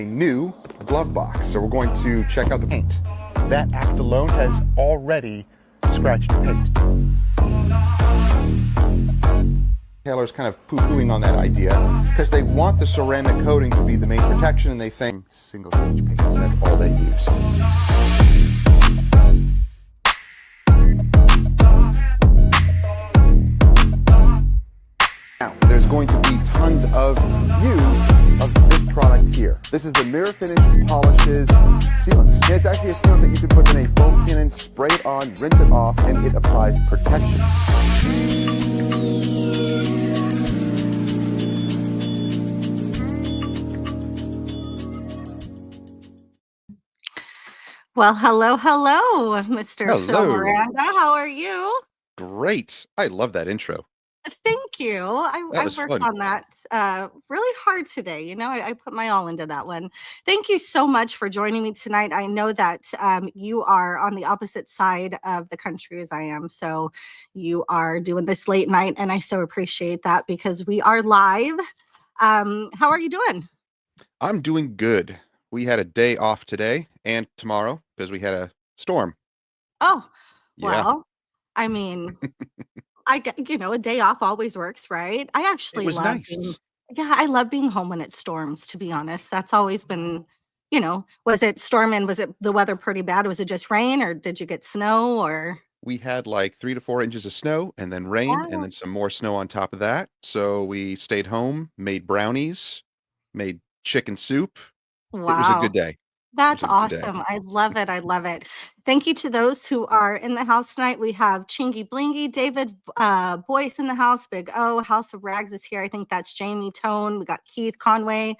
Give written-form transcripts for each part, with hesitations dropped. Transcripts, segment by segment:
a new glove box. So we're going to check out the paint. That act alone has already scratched paint. Tailor's kind of poo-pooing on that idea because they want the ceramic coating to be the main protection, and they think single stage paint, and that's all they use. Now, there's going to be tons of use of this product here. This is the Mirror Finish Polishes Sealant. And it's actually a sealant that you can put in a foam cannon, spray it on, rinse it off, and it applies protection. Well, hello, Mr. Phil Hello. Miranda. How are you? Great. I love that intro. Thank you. That I was worked fun. on that really hard today. I put my all into that one. Thank you so much for joining me tonight. I know that you are on the opposite side of the country as I am. So you are doing this late night, and I so appreciate that because we are live. How are you doing? I'm doing good. We had a day off today and tomorrow because we had a storm. Oh, Yeah, well, I mean, a day off always works, right? I it actually was love nice. being yeah, I love being home when it storms, to be honest. That's always been, was it storming? Was it the weather pretty bad? Was it just rain or did you get snow or We had like 3 to 4 inches of snow and then rain and yeah. then some more snow on top of that. So we stayed home, made brownies, made chicken soup. It was a good Wow. day. It was That's a good day. awesome. I love it. I love it. Thank you to those who are in the house tonight. We have Chingy Blingy, David Boyce in the house. Big O, House of Rags is here. I think that's Jamie Tone. We got Keith Conway.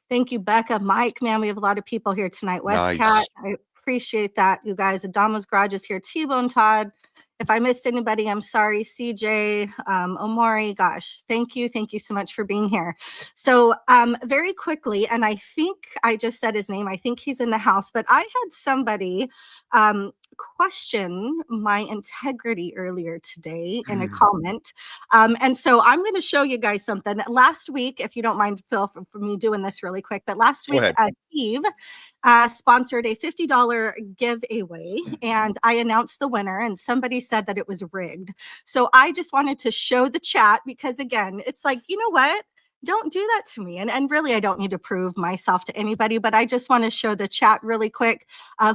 Thank you, Becca. Mike, man, we have a lot of people here tonight. West Cat, Nice. I appreciate that. You guys, Adama's Garage is here. T-Bone Todd. If I missed anybody, I'm sorry. CJ, Omori, gosh, thank you. Thank you so much for being here. So very quickly, and I think I just said his name. I think he's in the house, but I had somebody question my integrity earlier today in a comment. And so I'm going to show you guys something. Last week, if you don't mind, Phil, for me doing this really quick, but last Go week, ahead. Eve sponsored a $50 giveaway, and I announced the winner, and somebody said that it was rigged. So I just wanted to show the chat because, again, it's like, you know what? Don't do that to me. And really, I don't need to prove myself to anybody, but I just want to show the chat really quick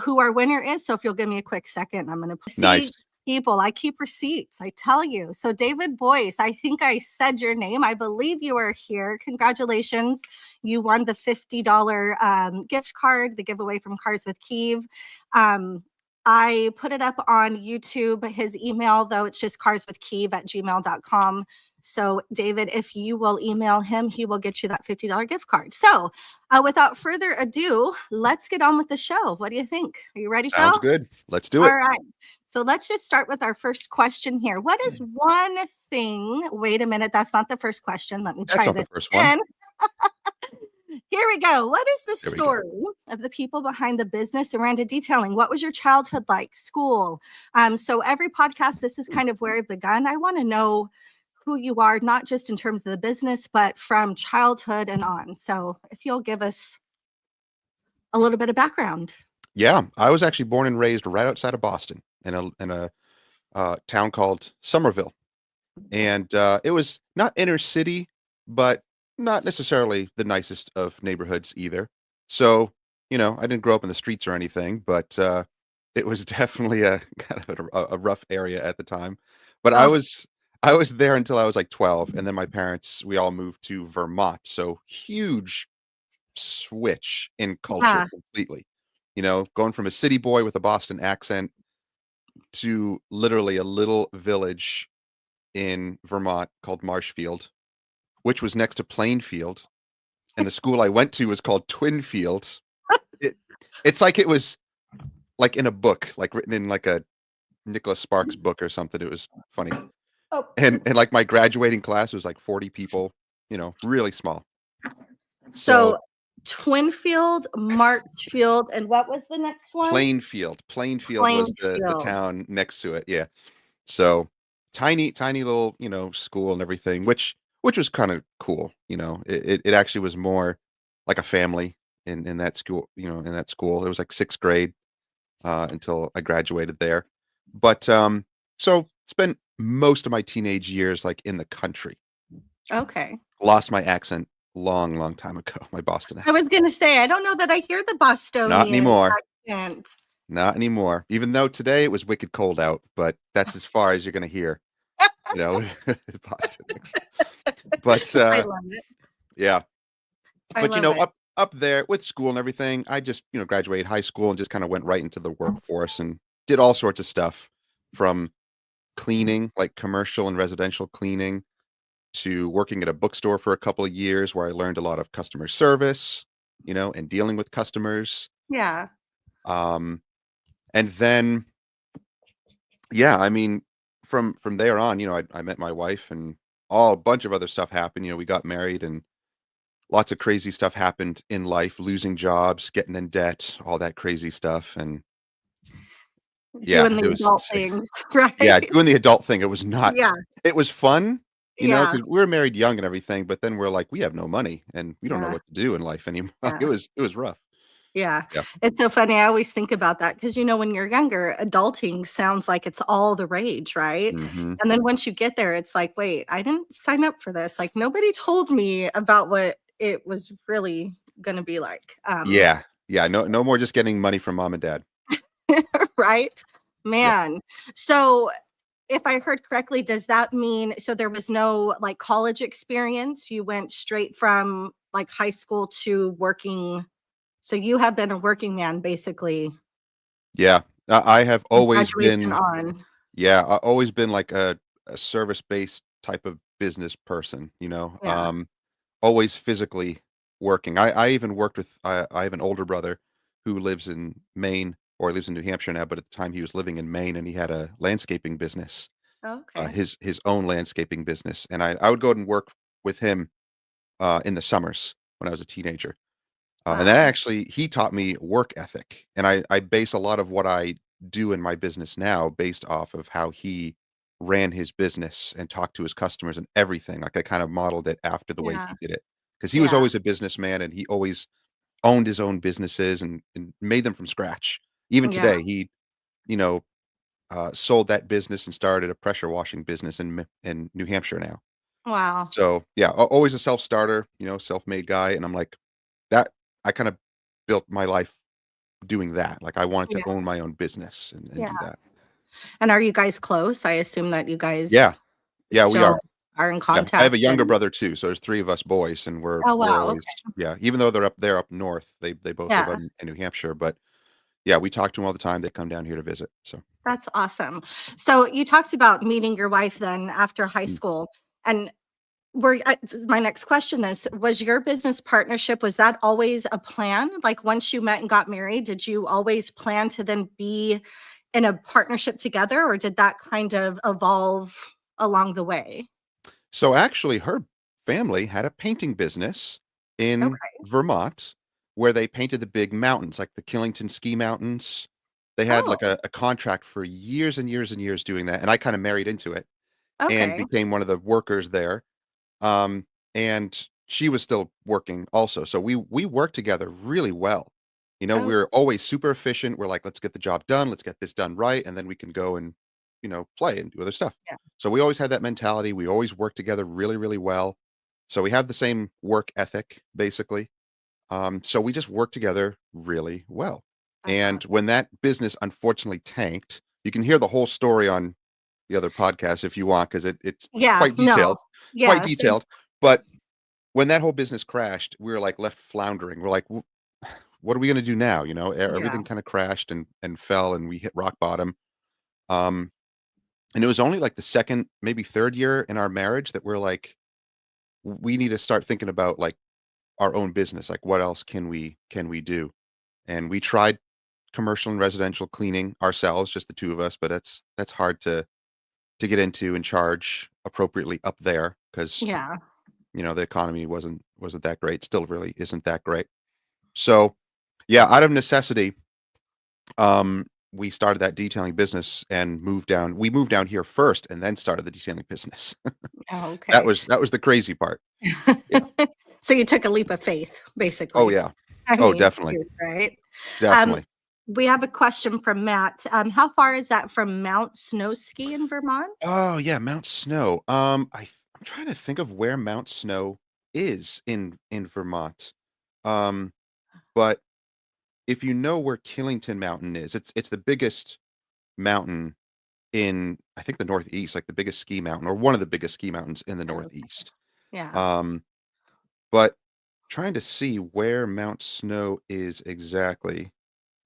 who our winner is. So if you'll give me a quick second, I'm going to see Nice. people. I keep receipts, I tell you. So David Boyce, I think I said your name. I believe you are here. Congratulations. You won the $50 gift card, the giveaway from Cars with Kiev. I put it up on YouTube. His email, though, it's just carswithkeeve@gmail.com. So, David, if you will email him, he will get you that $50 gift card. So, without further ado, let's get on with the show. What do you think? Are you ready, Sounds Phil? good. Let's do All it. right. So, let's just start with our first question here. What is one thing? Wait a minute. That's not the first question. Let me That's try not the this first one. again. Here we go. What is the There we go. story of the people behind the business Miranda Detailing? What was your childhood like? School? So every podcast, this is kind of where I've begun. I want to know who you are, not just in terms of the business, but from childhood and on. So if you'll give us a little bit of background. Yeah, I was actually born and raised right outside of Boston in a town called Somerville. And it was not inner city, but not necessarily the nicest of neighborhoods either. So, I didn't grow up in the streets or anything, but it was definitely a kind of a rough area at the time. But I Oh, was I was there until I was like 12, and then my parents, we all moved to Vermont. So huge switch in culture yeah. completely. Going from a city boy with a Boston accent to literally a little village in Vermont called Marshfield, which was next to Plainfield, and the school I went to was called Twinfield. It it's like it was like in a book, like written in like a Nicholas Sparks book or something. It was funny. Oh, And like my graduating class was like 40 people, really small. So so Twinfield, Marchfield, and what was the next one? Plainfield was the Plainfield. town next to it. Yeah. So tiny, tiny little, school and everything, which was kind of cool. It actually was more like a family. in that school, in that school. It was like 6th grade until I graduated there. But so spent most of my teenage years like in the country. Okay. Lost my accent long, long time ago. My Boston I was accent. gonna say, I don't know that I hear the Not Bostonian anymore. accent. Not anymore. Even though today it was wicked cold out, but that's as far as you're gonna hear, Boston accent. But I love it. yeah. I But love it. up there with school and everything, I just, graduated high school and just kind of went right into the workforce and did all sorts of stuff from cleaning, like commercial and residential cleaning, to working at a bookstore for a couple of years where I learned a lot of customer service, and dealing with customers. Yeah. Um, and then, yeah, I mean, from there on, I met my wife and all a bunch of other stuff happened. We got married and lots of crazy stuff happened in life, losing jobs, getting in debt, all that crazy stuff. And yeah, Doing it the was adult insane. things, Yeah, right? doing the adult thing, it was not Yeah. it was fun, Yeah. because we were married young and everything, but then we're like, we have no money and we don't know Yeah. what to do in life anymore. It Yeah. was rough. Yeah. Yeah. It's so funny. I always think about that because, when you're younger, adulting sounds like it's all the rage, right? Mhm. And then once you get there, it's like, wait, I didn't sign up for this. Like, nobody told me about what it was really going to be like. Yeah. Yeah, no more just getting money from mom and dad. Right? Yeah. Man. So, if I heard correctly, does that mean so there was no like college experience? You went straight from like high school to working. So you have been a working man basically Yeah. I have from always graduation been on. yeah, I always been like a service-based type of business person, Yeah. always physically working. I even worked with I have an older brother who lives in Maine, or he lives in New Hampshire now, but at the time he was living in Maine and he had a landscaping business, Okay. his own landscaping business. And I would go and work with him in the summers when I was a teenager. And that Wow. actually he taught me work ethic. And I base a lot of what I do in my business now based off of how he ran his business and talked to his customers and everything. Like I kind of modeled it after the way Yeah. he did it. Because he was Yeah. always a businessman and he always owned his own businesses and made them from scratch. Even Yeah. today, he, you know, sold that business and started a pressure washing business in New Hampshire now. Wow. So yeah, always a self starter, self-made guy. And I'm like that. I kind of built my life doing that. Like I wanted to Yeah. own my own business and do Yeah. that. And are you guys close? I assume that you Yeah, guys yeah, we still are. are in Yeah, I have a contact younger and brother too, so there's 3 of us boys, and we're oh we're wow. always Okay. yeah. Even though they're up north, they both live Yeah. in New Hampshire, but yeah, we talk to them all the time. They come down here to visit. So That's awesome. So you talked about meeting your wife then after high mm. school. And my next question is, was your business partnership, was that always a plan? Like once you met and got married, did you always plan to then be in a partnership together or did that kind of evolve along the way? So actually, her family had a painting business in Okay. Vermont where they painted the big mountains, like the Killington ski mountains. They had Oh, like a contract for years and years and years doing that, and I kind of married into it and okay. became one of the workers there. Um, and she was still working also. So we worked together really well. We Oh, were always super efficient. We're like, let's get the job done, let's get this done right, and then we can go and, play and do other stuff. yeah. So we always had that mentality. We always worked together really, really well. So we have the same work ethic, basically. So we just work together really well. That's And awesome. when that business unfortunately tanked, you can hear the whole story on the other podcast if you want, because it's Yeah, quite no. detailed, quite Yes. detailed. But when that whole business crashed, we were like left floundering. We're like, what are we going to do now? Yeah. Everything kind of crashed and fell, and we hit rock bottom. Um, and it was only like the second, maybe third year in our marriage that we're like, we need to start thinking about like our own business. Like, what else can we do? And we tried commercial and residential cleaning ourselves, just the two of us, but that's hard to get into and charge appropriately up there because Yeah. the economy wasn't that great. Still really isn't that great. So yeah, out of necessity, we started that detailing business and moved down. We moved down here first and then started the detailing business. Oh, that okay. was that was the crazy part. Yeah. So you took a leap of faith, Oh basically. yeah. I Oh, mean, definitely, huge, right? Um, definitely. we have a question from Matt. How far is that from Mount Snow Ski in Vermont? Oh, yeah, Mount Snow. I'm trying to think of where Mount Snow is in Vermont. Um, but if you know where Killington Mountain is, it's the biggest mountain in, I think, the Northeast, like the biggest ski mountain or one of the biggest ski mountains in the Oh, Northeast. yeah, Um, but trying to see where Mount Snow is exactly.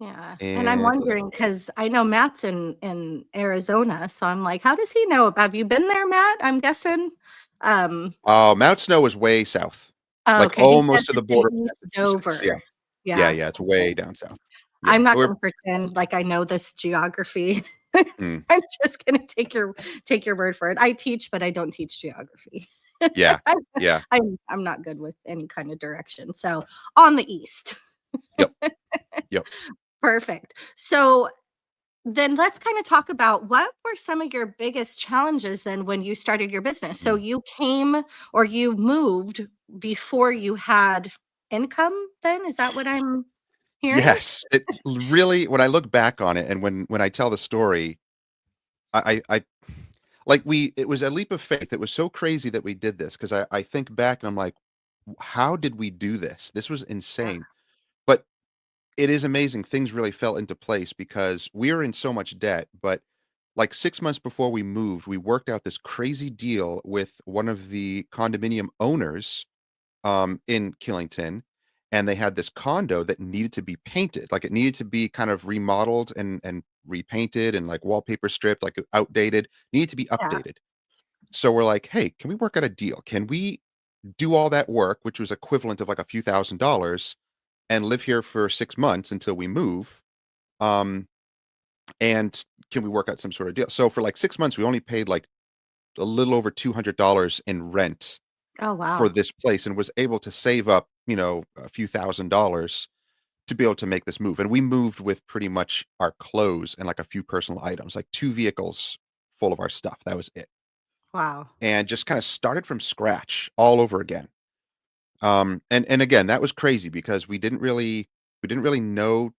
yeah. And I'm And wondering because I know Matt's in Arizona, so I'm like, how does he know about have you been there, Matt? I'm guessing. Um, oh, Mount Snow is way south, oh, like okay, he says almost to the it's in border of East Massachusetts. Yeah. Dover. Yeah, Yeah, yeah, it's okay. way down south. Yeah. I'm not We're gonna pretend like I know this geography. mm, I'm just gonna take your word for it. I teach, but I don't teach geography. yeah. I'm Yeah. I'm not good with any kind of direction. So on the east. Yep. Yep. Perfect. So then let's kind of talk about what were some of your biggest challenges then when you started your business. So Mm. you came or you moved before you had income then? Is that what I'm hearing? Yes. It really, when I look back on it and when I tell the story, I like, it was a leap of faith. It was so crazy that we did this because I think back and I'm like, "How did we do this? This was Yeah. insane." But it is amazing. Things really fell into place because we were in so much debt, but, like, 6 months before we moved, we worked out this crazy deal with one of the condominium owners, in Killington, and they had this condo that needed to be painted. Like, it needed to be kind of remodeled and repainted and, like, wallpaper stripped, like, outdated, needed to be Yeah. updated. So we're like, "Hey, can we work out a deal? Can we do all that work," which was equivalent of, like, a few $1,000s, and live here for 6 months until we move, um, and can we work out some sort of deal? So for, like, 6 months, we only paid, like, a little over $200 in rent Oh, for wow. this place and was able to save up, a few $1,000s to be able to make this move, and we moved with pretty much our clothes and, like, a few personal items, like 2 vehicles full of our stuff, that was it, Wow. and just kinda started from scratch all over again. And again, that was crazy because we didn't really know.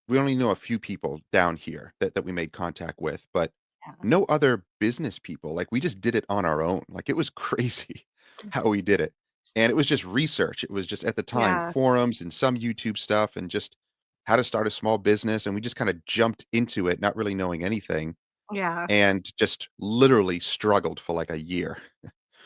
We only know a few people down here that we made contact with, but Yeah. no other business people. Like, we just did it on our own. Like, it was crazy how we did it. And it was just research. It was just, at the time, Yeah. forums and some YouTube stuff and just how to start a small business, and we just kinda jumped into it not really knowing anything Yeah. and just literally struggled for, like, a year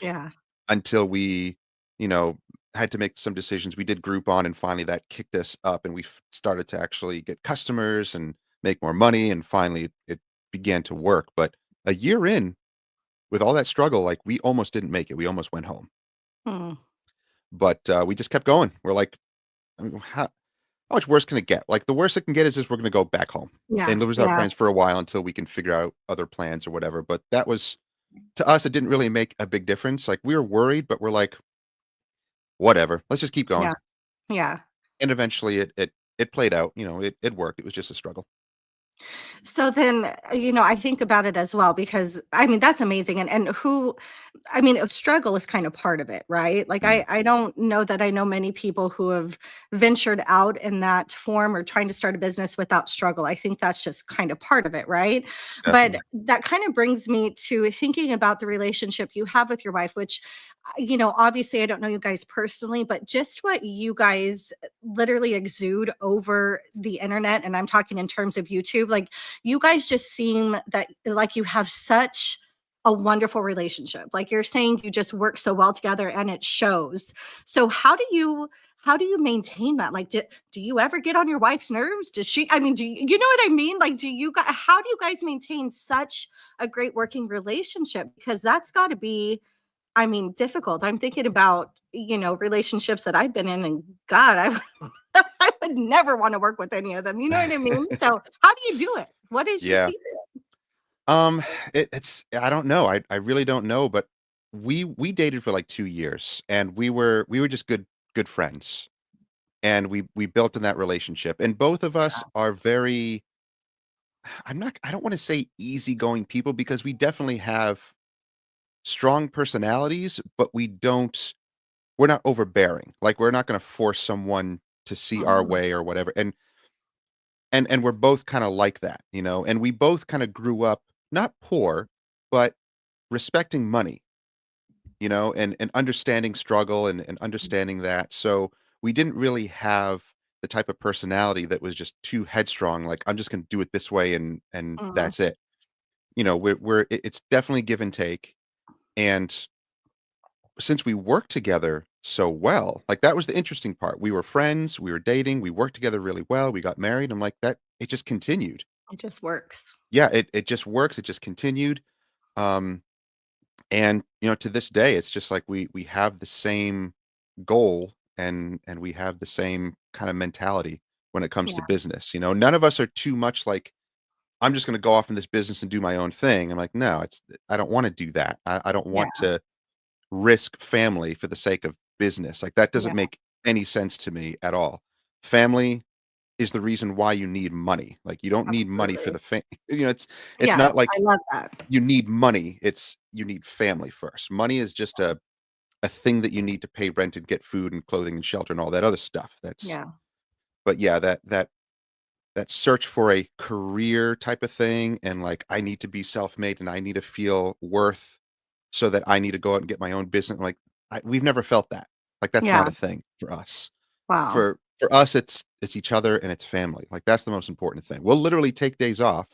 Yeah. until we, you know, had to make some decisions. We did Groupon, and finally that kicked us up, and we started to actually get customers and make more money, and finally it began to work. But a year in, with all that struggle, like, we almost didn't make it. We almost went home, Hmm. but we just kept going. We're like, I mean, how much worse can it get? Like, the worst it can get is just we're going to go back home Yeah. and live with our Yeah. parents for a while until we can figure out other plans or whatever. But that was, to us, it didn't really make a big difference. Like, we were worried, but we're like, whatever. Let's just keep going. Yeah. Yeah. And eventually it played out, it worked. It was just a struggle. So then, I think about it as well because I mean that's amazing and who I mean a struggle is kind of part of it, right? Like Mm, I don't know that I know many people who have ventured out in that form or trying to start a business without struggle. I think that's just kind of part of it, right? But definitely. that kind of brings me to thinking about the relationship you have with your wife, which obviously I don't know you guys personally, but just what you guys literally exude over the internet and I'm talking in terms of YouTube, like you guys just seem that like you have such a wonderful relationship. Like you're saying you just work so well together and it shows. So how do you maintain that? Like do you ever get on your wife's nerves? Does she I mean, do you know what I mean? Like do you guys how do you guys maintain such a great working relationship? Because that's got to be I mean, difficult. I'm thinking about, relationships that I've been in and God, I would never want to work with any of them. You know what I mean? So, how do you do it? What is your Yeah. secret? Um, it's I don't know. I really don't know, but we dated for like 2 years, and we were just good friends. And we built in that relationship. And both of us are very, I don't want to say easygoing people, because we definitely have strong personalities, but we're not overbearing. Like, we're not going to force someone to see our Oh, way or whatever. And we're both kind of like that, you know, and we both kind of grew up not poor, but respecting money, you know, and understanding struggle and understanding that. So we didn't really have the type of personality that was just too headstrong, like I'm just going to do it this way and mm, that's it. You know, it's definitely give and take. And since we worked together so well, like that was the interesting part. We were friends, we were dating, we worked together really well, we got married. I'm like that it just continued. it just works. Yeah, it just works. It just continued. Um and you know, to this day it's just like we have the same goal and we have the same kind of mentality when it comes to Yeah, business. You know, none of us are too much like I'm just going to go off in this business and do my own thing. I'm like, no, it's I don't want to do that. I don't yeah, want to risk family for the sake of business. Like that yeah, doesn't make any sense to me at all. Family is the reason why you need money. Like you don't need money for absolutely. the you know, it's Yeah, not I like love that. you need money. It's you need family first. Money is just a thing that you need to pay rent and get food and clothing and shelter and all that other stuff. That's Yeah, but yeah, that search for a career type of thing and like I need to be self-made and I need to feel worth so that I need to go out and get my own business. Like we've never felt that. Like that's not yeah, a thing for us. wow. For us, it's each other and it's family. Like that's the most important thing. We'll literally take days off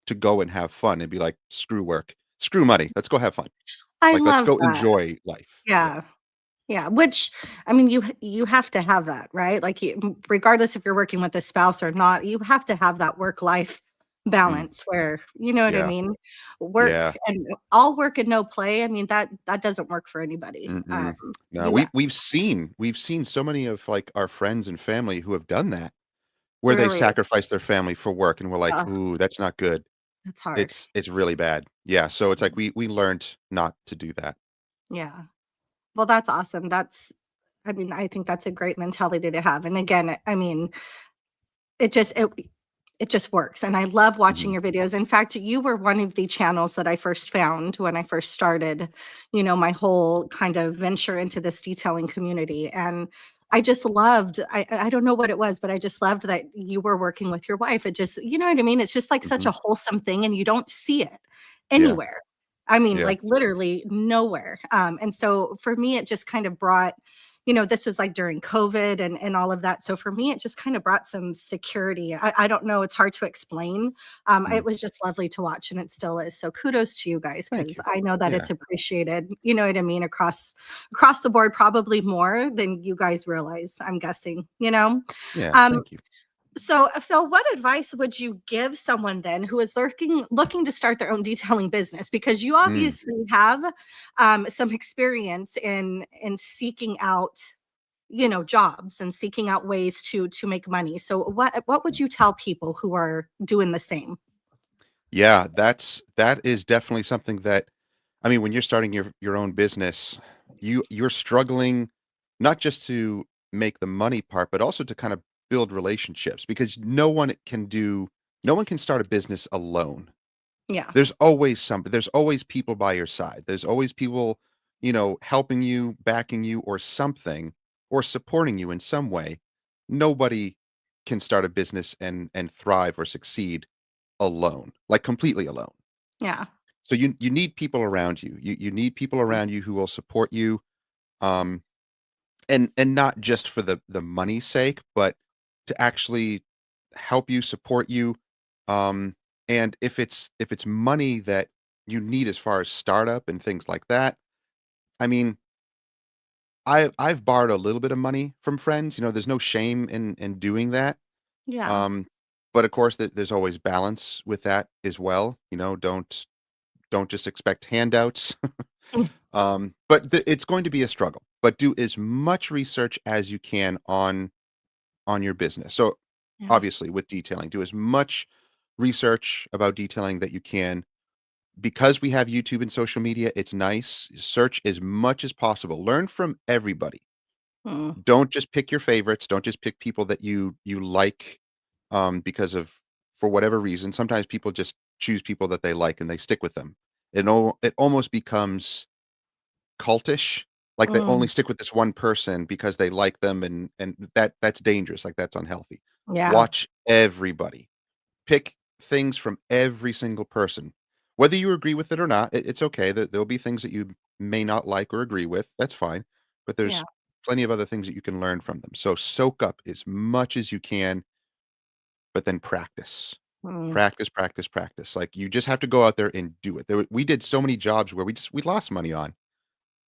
to go and have fun and be like, screw work, screw money. Let's go have fun. I Like let's love go that. enjoy life. Yeah. Yeah. Yeah, which I mean, you have to have that, right? Like, regardless if you're working with a spouse or not, you have to have that work life Mm, balance where you know what I yeah. mean. Work Yeah. and all work and no play. I mean that doesn't work for anybody. Mm-mm. No, You we've seen so many of like our friends and family who have done that where they really, sacrifice their family for work and we're like, uh, ooh, that's not good. that's hard. It's really bad. Yeah. So it's like we learned not to do that. Yeah. Well, that's awesome. I mean, I think that's a great mentality to have. And again, I mean, It just it just works, and I love watching Mhm. your videos. In fact, you were one of the channels that I first found when I first started, my whole kind of venture into this detailing community, and I just loved I don't know what it was, but I just loved that you were working with your wife. It just you know what I mean? It's just like such Mhm. a wholesome thing, and you don't see it Yeah. anywhere. I mean, Yeah. like, literally nowhere, and so for me, it just kind of brought this was like during COVID and all of that. So for me, it just kind of brought some security. I don't know, it's hard to explain. Mm. It was just lovely to watch and it still is. So kudos to you guys Thank because you. I know that Yeah. it's appreciated, you know what I mean, across the board, probably more than you guys realize, I'm guessing. Yeah. Um, Thank you. so, Phil, what advice would you give someone then who is looking to start their own detailing business? Because you Mm. obviously have some experience in seeking out, jobs and seeking out ways to make money. So, what would you tell people who are doing the same? Yeah, that is definitely something that I mean, when you're starting your own business, you're struggling not just to make the money part, but also to kind of build relationships because no one can start a business alone. Yeah, There's always people by your side. There's always people, you know, helping you, backing you or something or supporting you in some way. Nobody can start a business and thrive or succeed alone, like completely alone. yeah, So you need people around you. You need people yeah, around you who will support you, um, and not just for the money's sake, but to actually help you, support you. Um, and if it's money that you need as far as startup and things like that, I mean, I've borrowed a little bit of money from friends. You know, there's no shame in doing that. yeah. Um, but of course, there's always balance with that as well. You know, don't just expect handouts. Mm, But it's going to be a struggle. But do as much research as you can on your business. So yeah, obviously, with detailing, do as much research about detailing that you can. Because we have YouTube and social media, it's nice. Search as much as possible. Learn from everybody. mm, Don't just pick your favorites. Don't just pick people that you like because of for whatever reason. Sometimes people just choose people that they like and they stick with them. It almost becomes cultish Like they Mm, only stick with this one person because they like them, and that's dangerous, like, that's unhealthy. yeah, Watch everybody. Pick things from every single person. Whether you agree with it or not, it's okay. There'll be things that you may not like or agree with. That's fine. But yeah, there's plenty of other things that you can learn from them. So soak up as much as you can, but then practice. mm, Practice, practice, practice. Like you just have to go out there and do it. We did so many jobs where we lost money on,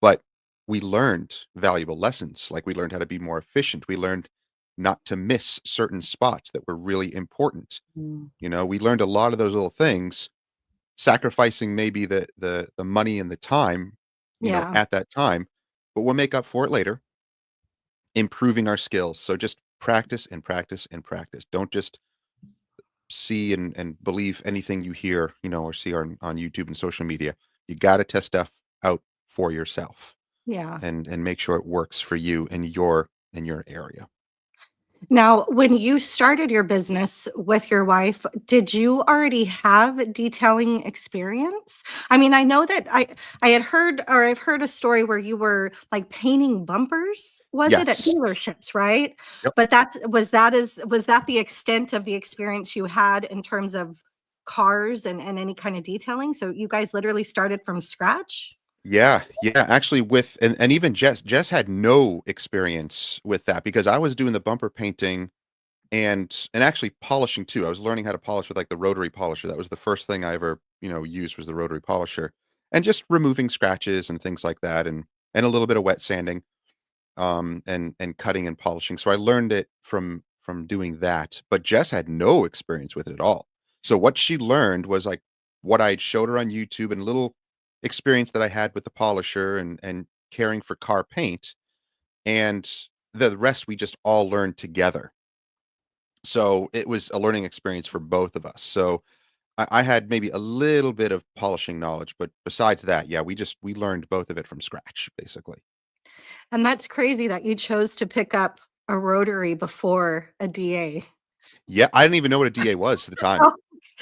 but we learned valuable lessons. Like we learned how to be more efficient. We learned not to miss certain spots that were really important. mm. We learned a lot of those little things, sacrificing maybe the money and the time, Yeah, at that time, but we'll make up for it later, improving our skills. So just practice and practice and practice. Don't just see and believe anything you hear, or see on YouTube and social media. You got to test stuff out for yourself yeah. and make sure it works for you and your area. Now, when you started your business with your wife, did you already have detailing experience? I mean, I know that I had heard or I've heard a story where you were like painting bumpers, was it at Yes. dealerships, right? Yep. But was that the extent of the experience you had in terms of cars and any kind of detailing? So you guys literally started from scratch? Yeah, yeah, actually with and even Jess had no experience with that because I was doing the bumper painting and actually polishing too. I was learning how to polish with like the rotary polisher. That was the first thing I ever, used was the rotary polisher. And just removing scratches and things like that and a little bit of wet sanding and cutting and polishing. So I learned it from doing that, but Jess had no experience with it at all. So what she learned was like what I showed her on YouTube and a little experience that I had with the polisher and caring for car paint, and the rest we just all learned together. So it was a learning experience for both of us. So I had maybe a little bit of polishing knowledge, but besides that, yeah, we learned both of it from scratch, basically. And that's crazy that you chose to pick up a rotary before a DA. Yeah, I didn't even know what a DA was at the time. Oh,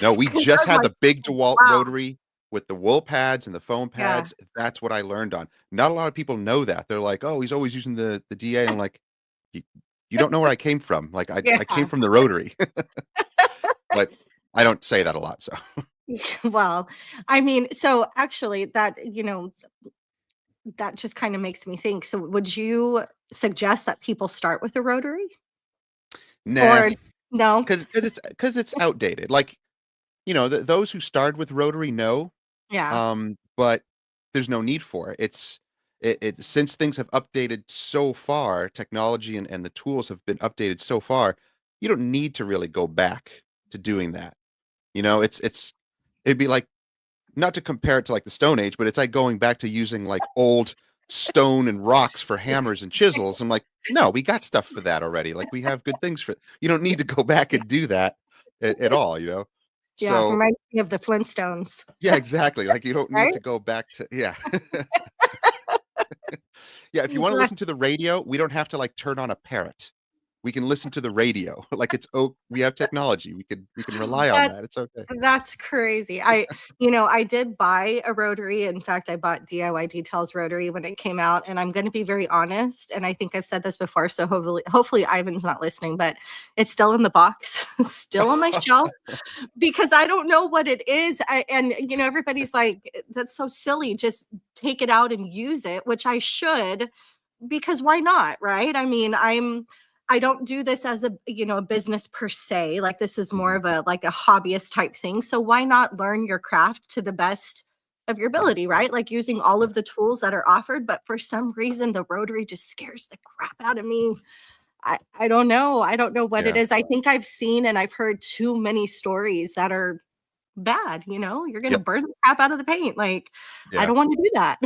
No, we 'cause just I'm had like, the big DeWalt wow, rotary with the wool pads and the foam yeah. pads. That's what I learned on. Not a lot of people know that. They're like, "Oh, he's always using the DA." And I'm like, "You you don't know where I came from. Like I came Yeah. from the rotary." But I don't say that a lot, so. Well, I mean, so actually that just kind of makes me think. So would you suggest that people start with a rotary? Nah, Or no? because it's outdated. Like, those who started with rotary know, Yeah. but there's no need for it. Since things have updated so far, technology and the tools have been updated so far, you don't need to really go back to doing that. It'd be like, not to compare it to like the Stone Age, but it's like going back to using like old stone and rocks for It's hammers and chisels. I'm like, no, we got stuff for that already. Like we have good things for it. You don't need to go back and do that at all. yeah, So reminds me of the Flintstones, yeah, exactly. Like you don't need right? to go back to, yeah. Yeah, if you want to That listen to the radio, we don't have to like turn on a parrot. We can listen to the radio. Like we have technology. We can rely on that's that. It's okay. That's crazy. I did buy a rotary. In fact, I bought DIY Details rotary when it came out, and I'm going to be very honest, and I think I've said this before, so hopefully Ivan's not listening, but it's still in the box, still on my shelf because I don't know what it is. And everybody's like, "That's so silly. Just take it out and use it," which I should, because why not, right? I mean, I don't do this as a business per se. Like this is more Mhm. of a hobbyist type thing. So why not learn your craft to the best of your ability, right? Like using all Yeah. of the tools that are offered, but for some reason the rotary just scares the crap out of me. I don't know. I don't know what it Yeah. is. I think I've seen and I've heard too many stories that are bad. You're gonna Yep. burn the crap out of the paint. Like, I Yeah. don't want to do that.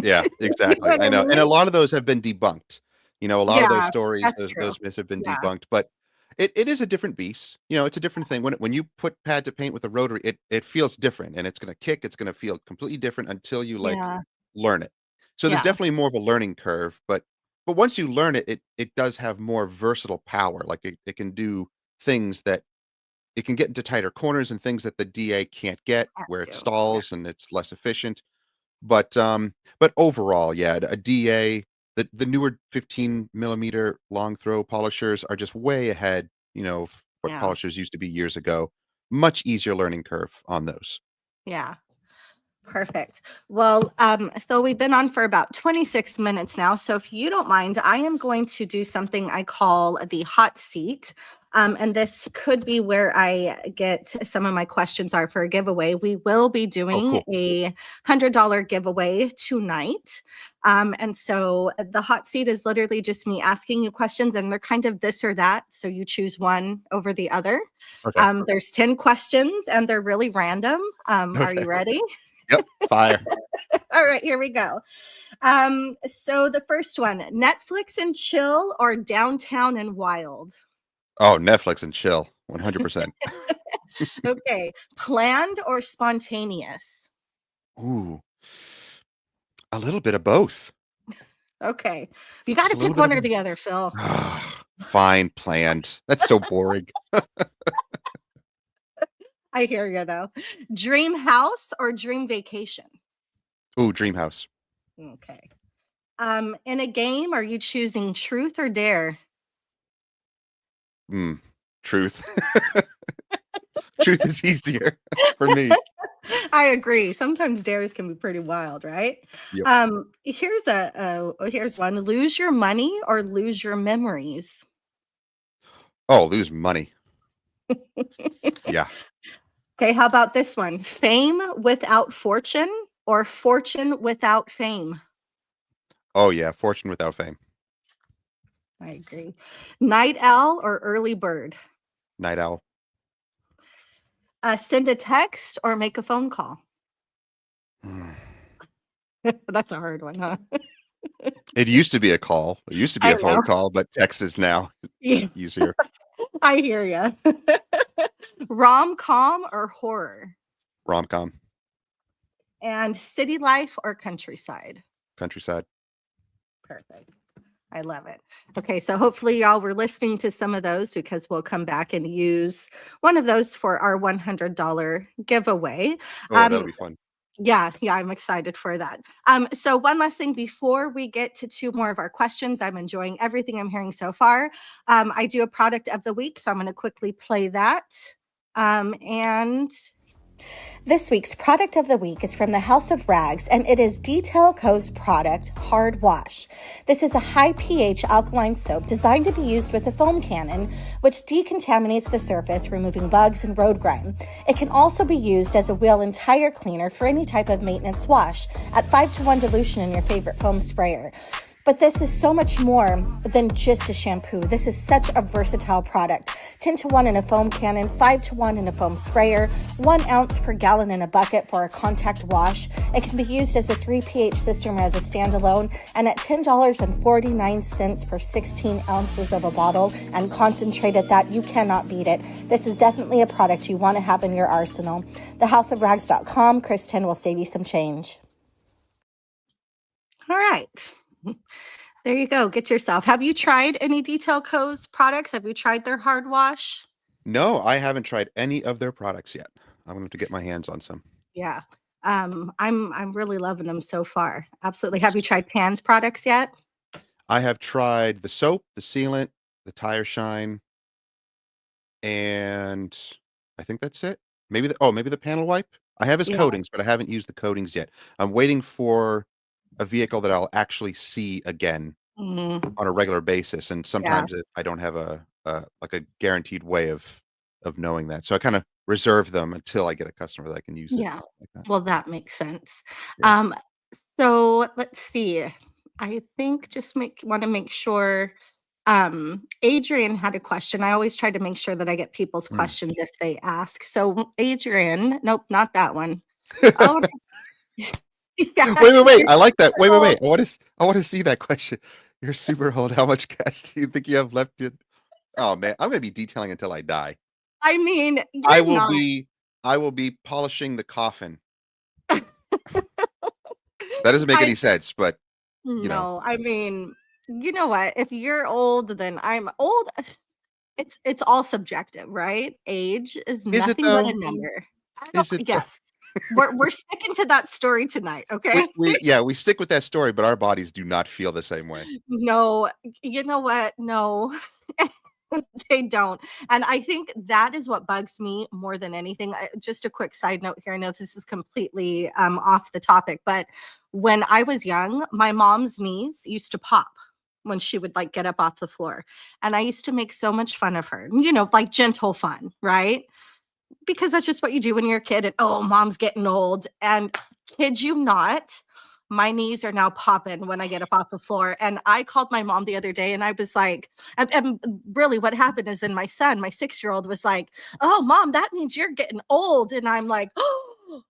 Yeah, You know exactly. what I I know, and a mean? lot of those have been debunked. A lot of those Yeah, stories, that's true. those myths have been Yeah, debunked, but it is a different beast. It's a different thing. When you put pad to paint with a rotary, it feels different, and it's gonna kick, it's gonna feel completely different until you, like, yeah, learn it. So there's yeah, definitely more of a learning curve, but once you learn it, it does have more versatile power. Like, it can do things that it can get into tighter corners and things that the DA can't get, have where it to. Yeah, stalls and it's less efficient. But overall, yeah, a DA, the newer 15 millimeter long throw polishers are just way ahead, of what Yeah. polishers used to be years ago. Much easier learning curve on those. Yeah. Perfect. Well, so we've been on for about 26 minutes now. So if you don't mind, I am going to do something I call the hot seat. And this could be where I get some of my questions are for a giveaway. We will be Oh, doing cool. a $100 giveaway tonight. And so the hot seat is literally just me asking you questions, and they're kind of this or that. So you choose one over the other. Okay. There's 10 questions, and they're really random. Are Okay. you ready? Yep. Fire. All right, here we go. So the first one, Netflix and chill or downtown and wild? Oh, Netflix and chill. 100%. Okay, planned or spontaneous? Ooh, a little bit of both. Okay, you got Just to a little pick bit of one or both. the other, Phil. Fine, planned. That's so boring. I hear you though. Dream house or dream vacation? Ooh, dream house. Okay. In a game, are you choosing truth or dare? Mm, truth. Truth is easier for me. I agree. Sometimes dares can be pretty wild, right? Yep. Here's one. Lose your money or lose your memories. Oh, lose money. Yeah. Okay, how about this one? Fame without fortune or fortune without fame? Oh, yeah. Fortune without fame. I agree. Night owl or early bird? Night owl. Send a text or make a phone call? Mm. That's a hard one, huh? It used to be a call. It used to be I a phone know. call, but text is now Yeah, easier. I hear you. Rom-com or horror? Rom-com. And city life or countryside? Countryside. Perfect. I love it. Okay, so hopefully y'all were listening to some of those because we'll come back and use one of those for our $100 giveaway. Oh, that'll Um, be fun. yeah, I'm excited for that. So one last thing before we get to two more of our questions, I'm enjoying everything I'm hearing so far. I do a product of the week, so I'm going to quickly play that. And this week's product of the week is from the House of Rags, and it is Detail Co's product, Hard Wash. This is a high pH alkaline soap designed to be used with a foam cannon, which decontaminates the surface, removing bugs and road grime. It can also be used as a wheel and tire cleaner for any type of maintenance wash at 5-to-1 dilution in your favorite foam sprayer. But this is so much more than just a shampoo. This is such a versatile product. 10-to-1 in a foam cannon, 5-to-1 in a foam sprayer, 1 ounce per gallon in a bucket for a contact wash. It can be used as a 3 pH system or as a standalone, and at $10.49 per 16 ounces of a bottle and concentrate at that, you cannot beat it. This is definitely a product you want to have in your arsenal. Thehouseofrags.com, Kristen will save you some change. All right. There you go. Get yourself. Have you tried any Detail Co's products? Have you tried their hard wash? No, I haven't tried any of their products yet. I'm gonna have to get my hands on some. Yeah. I'm really loving them so far. Absolutely. Have you tried Pan's products yet? I have tried the soap, the sealant, the tire shine, and I think that's it. Maybe the panel wipe? I have his Yeah. coatings, but I haven't used the coatings yet. I'm waiting for a vehicle that I'll actually see again Mhm. on a regular basis, and Yeah. sometimes I don't have like a guaranteed way of knowing that. So I kinda reserve them until I get a customer that I can use it Yeah. like that. Well, that makes sense. Yeah. Um, so let's see. I think just want to make sure. Adrian had a question. I always try to make sure that I get people's Mm. questions if they ask. So Adrian, nope, not that one. Oh, yeah, Wait, you're I like that. super old. Wait. I wanna see that question. You're super old. How much gas do you think you have left in? Oh, man, I'm gonna be detailing until I die. I mean, I you're will not. be I will be polishing the coffin. That doesn't make I any sense, but, you know. no, I mean, you know what? If you're old, then I'm old. It's all subjective, right? Age is Is it nothing but a though? number. I don't Is it though? yes. We're sticking to that story tonight, okay? We stick with that story, but our bodies do not feel the same way. No, you know what? No, they don't. And I think that is what bugs me more than anything. Just a quick side note here. I know this is completely off the topic, but when I was young, my mom's knees used to pop when she would like get up off the floor. And I used to make so much fun of her, like gentle fun, right? Because that's just what you do when you're a kid and oh, mom's getting old. And kid you not, my knees are now popping when I get up off the floor. And I called my mom the other day and I was like, and really what happened is then my son, my 6-year-old was like, oh, mom, that means you're getting old. And I'm like,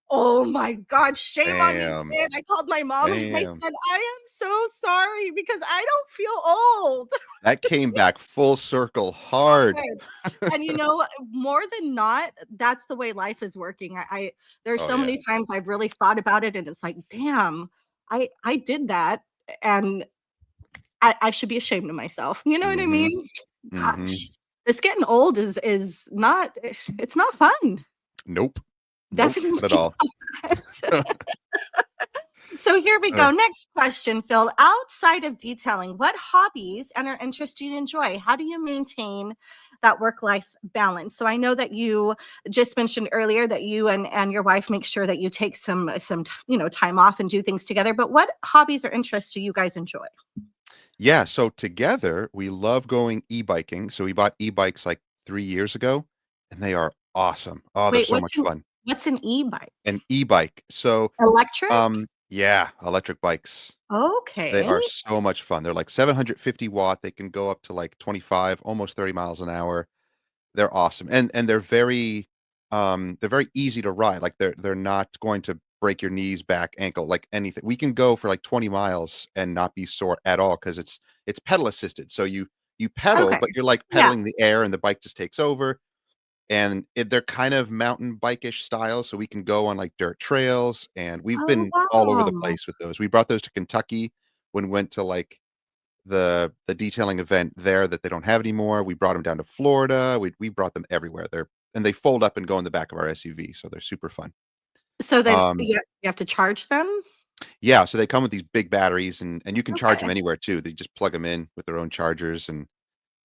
oh my God, shame on you, Damn, kid. I called my mom and I damn. said, I am so sorry because I don't feel old. That came back full circle hard. And more than not, that's the way life is working. There's Oh, so yeah. many times I've really thought about it and it's like, damn, I did that and I should be ashamed of myself. You know what I Mhm, mean? mhm. Gosh, this getting old is not it's not fun. Nope. Nope, not at Definitely all. not. So here we Uh, go. Next question, Phil. Outside of detailing, what hobbies and or interests do you enjoy? How do you maintain that work-life balance? So I know that you just mentioned earlier that you and your wife make sure that you take some time off and do things together. But what hobbies or interests do you guys enjoy? yeah, so together, we love going e-biking, so we bought e-bikes, like, 3 years ago, and they are awesome. Oh, they're Wait, so much fun. what's an e-bike? An e-bike. So, Electric? yeah, electric bikes. They Okay. are so much fun. They're, like, 750 watt, they can go up to, like, 25, almost 30 miles an hour. They're awesome, and they're very easy to ride, like, they're not going to break your knees, back, ankle, like, anything. We can go for, like, 20 miles and not be sore at all because it's pedal assisted, so you pedal, Okay. but you're, like, Yeah. pedaling the air and the bike just takes over, and they're kind of mountain bike-ish style, so we can go on, like, dirt trails, and we've Oh, been all over the wow. place with those. We brought those to Kentucky when we went to, like, the detailing event there that they don't have anymore. We brought them down to Florida. We brought them everywhere. They fold up and go in the back of our SUV, so they're super fun. So then Um, you have to charge them? yeah, so they come with these big batteries and you can charge them Okay. anywhere too. They just plug them in with their own chargers and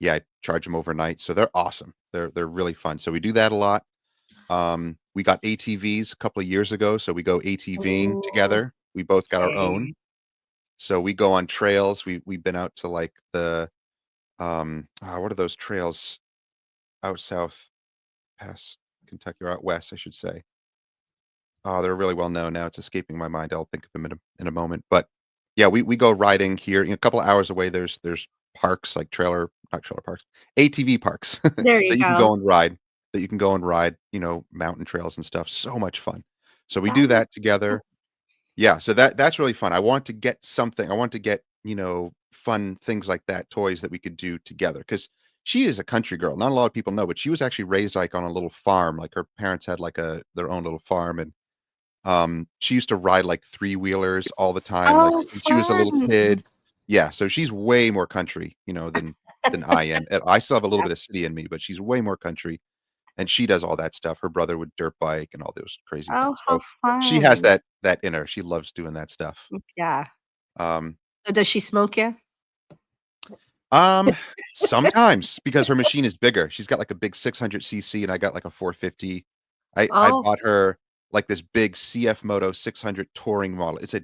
yeah, I charge them overnight. So they're awesome. They're really fun. So we do that a lot. We got ATVs a couple of years ago, so we go ATVing together. We both got our own. Okay. So we go on trails. We've been out to like the what are those trails out south past Kentucky or out west, I should say. Oh, they're really well known now. It's escaping my mind. I'll think of them in a moment. But yeah, we go riding here. A couple of hours away, there's parks like not trailer parks, ATV parks There you that you can go. go and ride. That you can go and ride. Mountain trails and stuff. So much fun. So we do That is that together. Yeah, so that's really fun. I want to get something. I want to get, fun things like that, toys that we could do together. Because she is a country girl. Not a lot of people know, but she was actually raised like on a little farm. Like her parents had like their own little farm, and she used to ride like three-wheelers all the time, like oh, when she was a little fun. kid. Yeah, so she's way more country, than I am. I still have a little Yeah. bit of city in me, but she's way more country, and she does all that stuff. Her brother would dirt bike and all those crazy Oh, things. how So she has fun. that in her. She loves doing that stuff. Yeah. Um, So does she smoke you? um, Sometimes because her machine is bigger. She's got like a big 600cc and I got like a 450. I Oh, bought her like this big CF Moto 600 touring model. It's a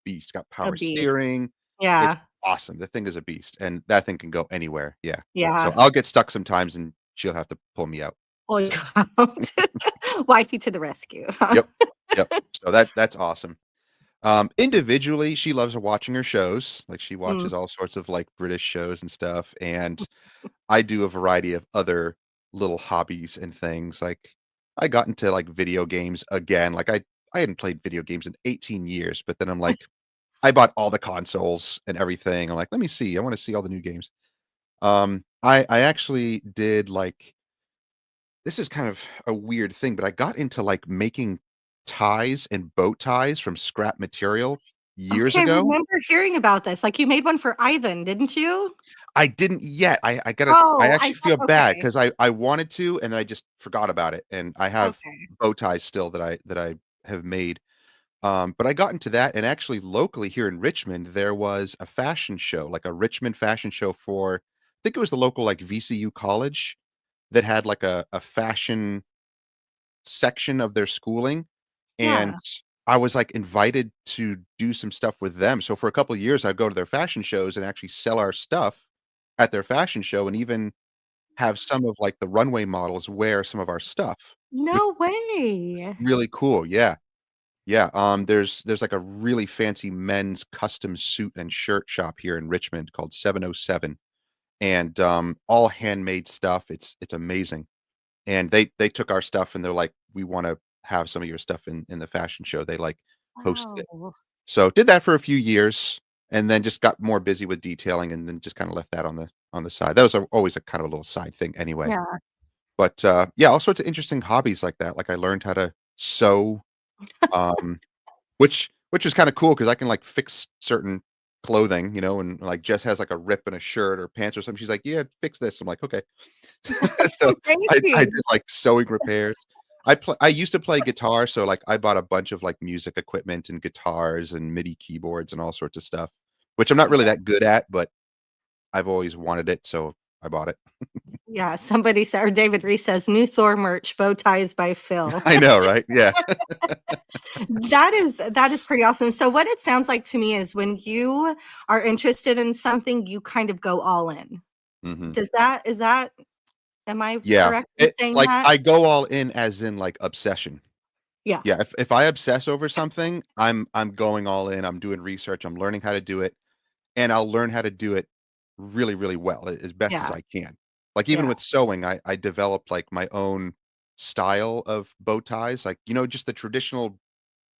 beast. Got a power beast. steering. It's Yeah. awesome. The thing is a beast, and that thing can go anywhere. Yeah. So Yeah. I'll get stuck sometimes, and she'll have to pull me out. Oh, you So, out. Wifey to the rescue. yep, yep. So that's awesome. Individually, she loves watching her shows. Like she Mm. watches all sorts of like British shows and stuff, and I do a variety of other little hobbies and things. Like I got into like video games again. Like I hadn't played video games in 18 years, but then I'm like, I bought all the consoles and everything. I'm like, let me see. I want to see all the new games. I actually did like this is kind of a weird thing, but I got into like making ties and bow ties from scrap material years Okay, I ago. remember hearing about this. Like you made one for Ivan, didn't you? I didn't yet. I Oh, I actually thought feel bad okay. because I wanted to, and then I just forgot about it, and I have Okay. bow ties still that I have made. But I got into that, and actually locally here in Richmond, there was a fashion show, like a Richmond fashion show for I think it was the local, like, VCU college that had, like, a fashion section of their schooling, and Yeah. I was, like, invited to do some stuff with them. So for a couple of years, I'd go to their fashion shows and actually sell our stuff at their fashion show and even have some of, like, the runway models wear some of our stuff, which No way. really cool, yeah. Yeah, there's, like, a really fancy men's custom suit and shirt shop here in Richmond called 707, and, all handmade stuff, it's amazing, and they took our stuff and they're like, "We wanna have some of your stuff in the fashion show." They, like, hosted it. Wow. So, did that for a few years, and then just got more busy with detailing and then just kinda left that on the side. That was always a kind of a little side thing anyway. Yeah. But, yeah, all sorts of interesting hobbies like that, like, I learned how to sew, um which was kinda cool because I can, like, fix certain clothing, and, like, Jess has, like, a rip in a shirt or pants or something, she's like, "Yeah, fix this." I'm like, "Okay." That's So, I amazing. did, like, sewing repairs. I used to play guitar, so, like, I bought a bunch of, like, music equipment and guitars and MIDI keyboards and all sorts of stuff, which I'm not really that good at, but I've always wanted it, so I bought it. Yeah, somebody said or David Reese says, "New Thor merch, bow ties by Phil." I know, right? Yeah. That is pretty awesome. So what it sounds like to me is when you are interested in something, you kind of go all in. Mhm. Is that am I Yeah. correct in saying Like, that? I go all in as in, like, obsession. Yeah, Yeah, if I obsess over something, I'm going all in, I'm doing research, I'm learning how to do it, and I'll learn how to do it really, really well, as best as yeah, I can. Like, even yeah, with sewing, I developed, like, my own style of bow ties, like, just the traditional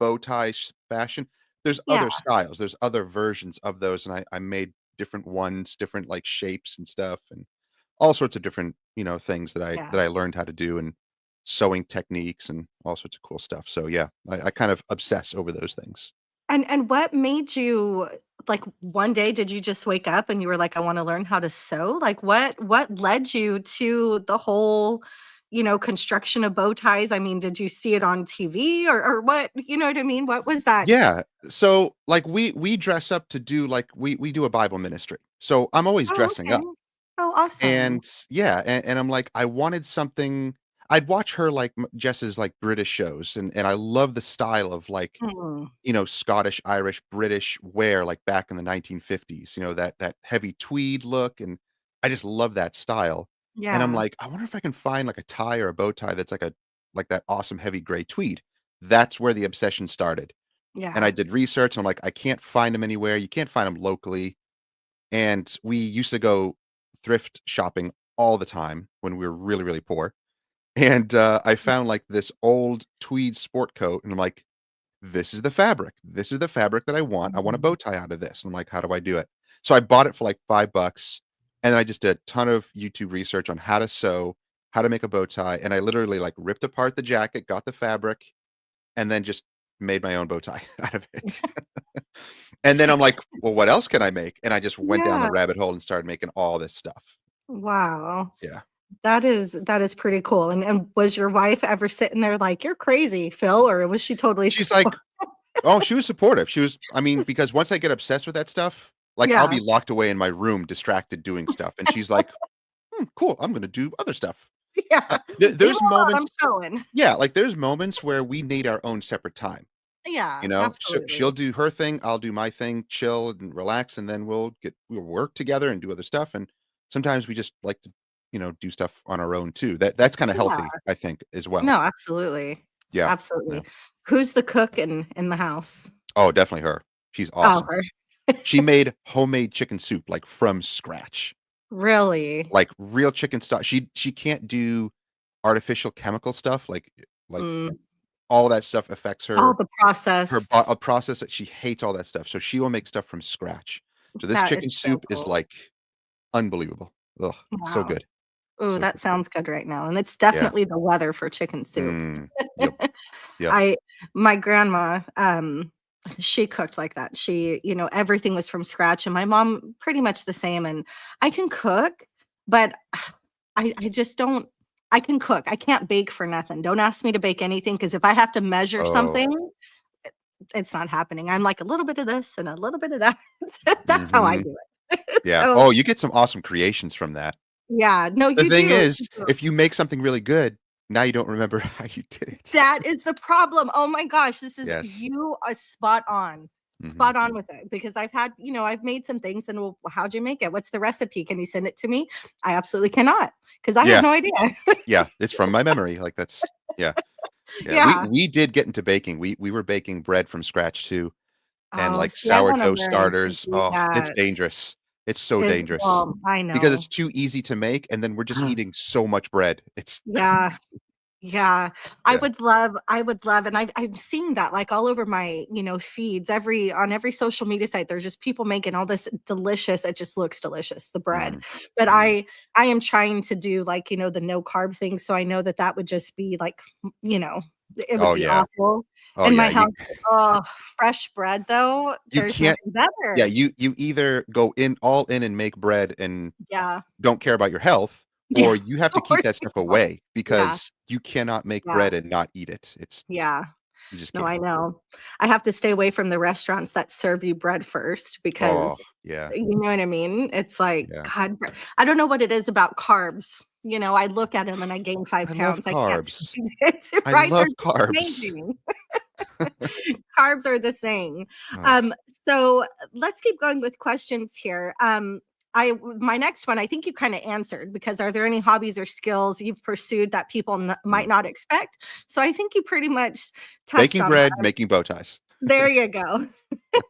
bow tie fashion. There's yeah, other styles, there's other versions of those, and I made different ones, different, like, shapes and stuff, and all sorts of different, things that I yeah. that I learned how to do and sewing techniques and all sorts of cool stuff. So yeah, I kind of obsess over those things. And what made you like, one day, did you just wake up and you were like, "I wanna learn how to sew?" Like, what led you to the whole, construction of bow ties? I mean, did you see it on TV or what you know what I mean? What was that? Yeah. So like we dress up to do like we do a Bible ministry. So I'm always Oh, dressing okay. up. Oh, awesome. And yeah, and I'm like, I wanted something. I'd watch her like Jess's like British shows and I love the style of like Hmm. Scottish, Irish, British wear like back in the 1950s, that heavy tweed look, and I just love that style. And I'm Yeah, like, I wonder if I can find like a tie or a bow tie that's like that awesome heavy gray tweed. That's where the obsession started. And I yeah. did research and I'm like, I can't find them anywhere. You can't find them locally. And we used to go thrift shopping all the time when we were really, really poor. And I found like this old tweed sport coat, and I'm like, this is the fabric. This is the fabric that I want. I want a bow Mhm. tie out of this. And I'm like, how do I do it? So I bought it for like $5 and then I just did a ton of YouTube research on how to sew, how to make a bow tie. And I literally like ripped apart the jacket, got the fabric, and then just made my own bow tie out of it. And then I'm like, well, what else can I make? And I just went down the Yeah. rabbit hole and started making all this stuff. Wow. Yeah. That is pretty cool, and was your wife ever sitting there like, "You're crazy, Phil," or was she totally She's like, support oh, she was supportive. I mean, because once I get obsessed with that stuff, like I'll Yeah. be locked away in my room, distracted doing stuff. And she's like, cool. I'm gonna do other stuff. Yeah. "Leave me There's alone, I'm moments, sewing." yeah, like there's moments where we need our own separate time. Yeah, She'll absolutely. do her thing, I'll do my thing, chill and relax, and then we'll work together and do other stuff. And sometimes we just like to, do stuff on our own too. That's kind of Yeah. healthy, I think, as well. No, absolutely. Yeah. Yeah. Absolutely. Who's the cook in the house? Oh, definitely her. She's Oh, awesome. her. She made homemade chicken soup like from scratch. Really? Like real chicken stock. She can't do artificial chemical stuff like Mm. all that stuff affects Oh, her the her processed. bo a process that she hates all that stuff, so she will make stuff from scratch. So this That is chicken so soup is, cool. like, unbelievable. Ugh, so Wow. good, Ooh, so that good. sounds good right now, and it's Yeah. definitely the weather for chicken soup. Mm. Yep, yep. I my grandma, she cooked like that. She, everything was from scratch, and my mom pretty much the same, and I can cook, but I just don't I can cook. I can't bake for nothing. Don't ask me to bake anything because if I have to measure Oh, something, it's not happening. I'm like a little bit of this and a little bit of that. That's how I mhm, do it. yeah. So, Oh, you get some awesome creations from that. yeah, no, The you thing do. is, if you make something really good, now you don't remember how you did it. That is the problem. Oh my gosh, this is Yes. you are spot on. Mhm. Spot on with it because I've had, I've made some things and well, how'd you make it? What's the recipe? Can you send it to me? I absolutely cannot because I have Yeah, no idea. yeah, it's from my memory, like, that's yeah, yeah, we Yeah. we did get into baking, we were baking bread from scratch too, and, Oh, like, see, I want to sourdough learn to starters, do oh, it's that. dangerous. It's so Is dangerous well, I because know. it's too easy to make, and then we're just eating so much bread. It's Yeah. Yeah, yeah. I would love, and I'm seeing that like all over my, feeds, on every social media site, there's just people making all this delicious, it just looks delicious, the bread. Mm, But mm. I am trying to do like, the no carb thing. So I know that that would just be like, you know, it would Oh, be yeah. awful. Oh, In my yeah, house, oh, fresh bread though, you there's can't nothing yeah, better. you either go in all in and make bread and Yeah. don't care about your health, Yeah. or you have to Or keep that you stuff don't. away Yeah. because you cannot make Yeah. bread and not eat it. It's Yeah. you just No, I can't. know. I have to stay away from the restaurants that serve you bread first Oh, because yeah, you know what I mean? It's like, yeah. God, I don't know what it is about carbs. I look at them and I gain 5 I love pounds. I can't carbs. stand it, I right? They're love just carbs. amazing. Carbs are the thing. Oh, So let's keep going with questions here. My next one, I think you kind of answered because are there any hobbies or skills you've pursued that people mm. might not expect? So I think you pretty much touched Baking on that. bread, making bow ties. There you go.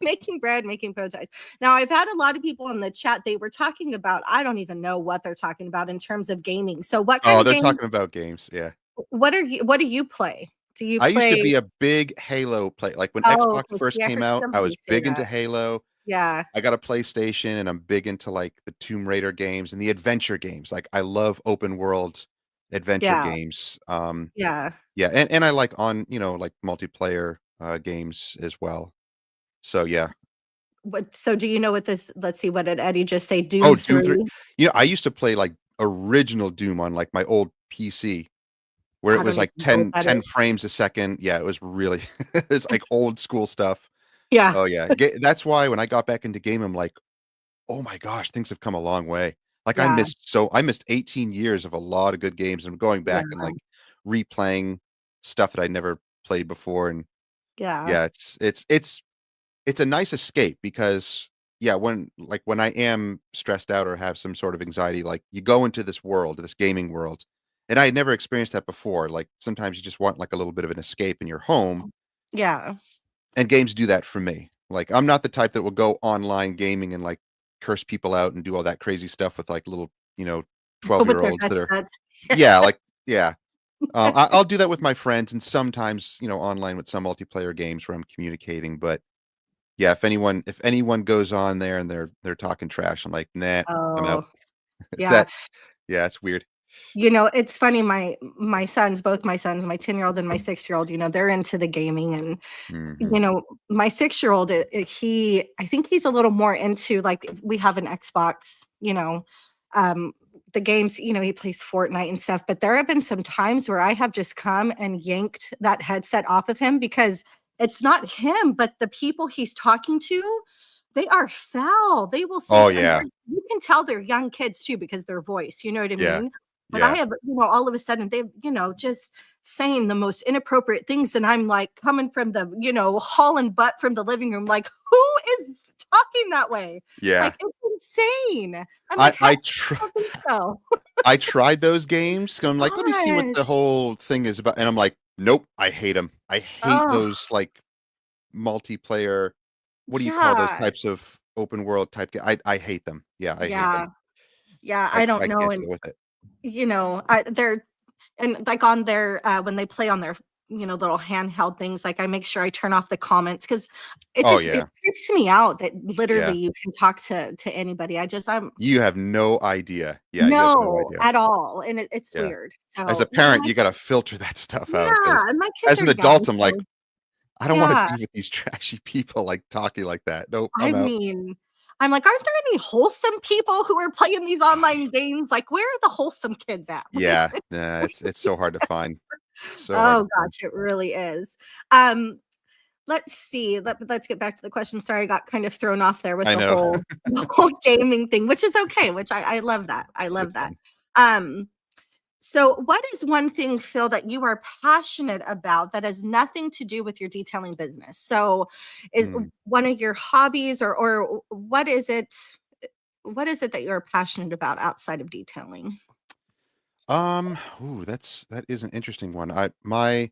Making bread, making bow ties. Now, I've had a lot of people in the chat, they were talking about, I don't even know what they're talking about in terms of gaming. So what kind Oh, of they're games, talking about games, yeah. what do you play? Do you I used to play? be a big Halo play like, when Oh, Xbox okay. See, first I came heard out, I somebody was say big into that. Halo. Yeah. I got a PlayStation, and I'm big into, like, the Tomb Raider games and the adventure games, like, I love open world adventure Yeah. games, Yeah. yeah, and I like like, multiplayer, games as well. So, yeah. So do you know what this, let's see, what did Eddie just say? Oh, Doom Doom 3. 3? I used to play, like, original Doom on, like, my old PC where it I was, don't even like, know what 10 that 10 is. frames a second. Yeah, it was really it's, like, old school stuff. Yeah. Oh, yeah. That's why when I got back into game, I'm like, "Oh my gosh, things have come a long way." Like, Yeah. I missed 18 years of a lot of good games, and I'm going Yeah. back and, like, replaying stuff that I never played before, and Yeah. yeah, it's a nice escape because yeah, when I am stressed out or have some sort of anxiety, like, you go into this world, this gaming world, and I had never experienced that before. Like, sometimes you just want, like, a little bit of an escape in your home, Yeah. and games do that for me. Like, I'm not the type that will go online gaming and, like, curse people out and do all that crazy stuff with, like, little, With their 12-year-olds that are headsets. yeah, like yeah. I'll do that with my friends and sometimes, online with some multiplayer games where I'm communicating, but yeah, if anyone goes on there and they're talking trash, I'm like, "Nah, I'm out." Oh, It's yeah. that yeah, it's weird. It's funny, my sons, both my sons, my 10-year-old and my 6-year-old, they're into the gaming and, Mhm. my 6-year-old, I think he's a little more into like we have an Xbox, um, the games, he plays Fortnite and stuff, but there have been some times where I have just come and yanked that headset off of him because it's not him, but the people he's talking to, they are foul. They will say Oh, and yeah. you can tell they're young kids too because their voice, you know what I Yeah. mean? But I Yeah. have, all of a sudden they've, just saying the most inappropriate things. And I'm like coming from the, hauling butt from the living room, like, who is talking that way? Yeah. Like, it's insane. I'm I like, how I do tr you think so? I tried those games, 'cause I'm like, "Let me see what the Gosh. whole thing is about," and I'm like, "Nope, I hate them. I hate Oh, those, like, multiplayer what do you call those yeah. types of open world type I hate them. Yeah, I hate them. Yeah. Yeah. I I don't I know. can't And, deal with it. they're, and like on their, when they play on their, little handheld things, like I make sure I turn off the comments because Oh, it yeah. creeps me out that literally Yeah. you can talk to anybody. I'm You have no idea. Yeah, you have no no, idea. at all, and it's Yeah. weird. As a So, parent, my you gotta filter that stuff out yeah, because and my kids as are an young, adult, I'm like, so "I don't wanna yeah. be with these trashy people, like, talking like that. Nope, I I'm out." mean, I'm like, "Aren't there any wholesome people who are playing these online games? Like, where are the wholesome kids at?" Yeah, nah, it's so hard to find. So hard to Oh find. gosh, it really is. Um, let's see. Let's get back to the question. Sorry, I got kind of thrown off there with I know. the whole gaming thing, which is okay, which I love that. I love It's that. fun. Um, so what is one thing, Phil, that you are passionate about that has nothing to do with your detailing business? So is Hmm. one of your hobbies or what is it that you're passionate about outside of detailing? Ooh, that is an interesting one. My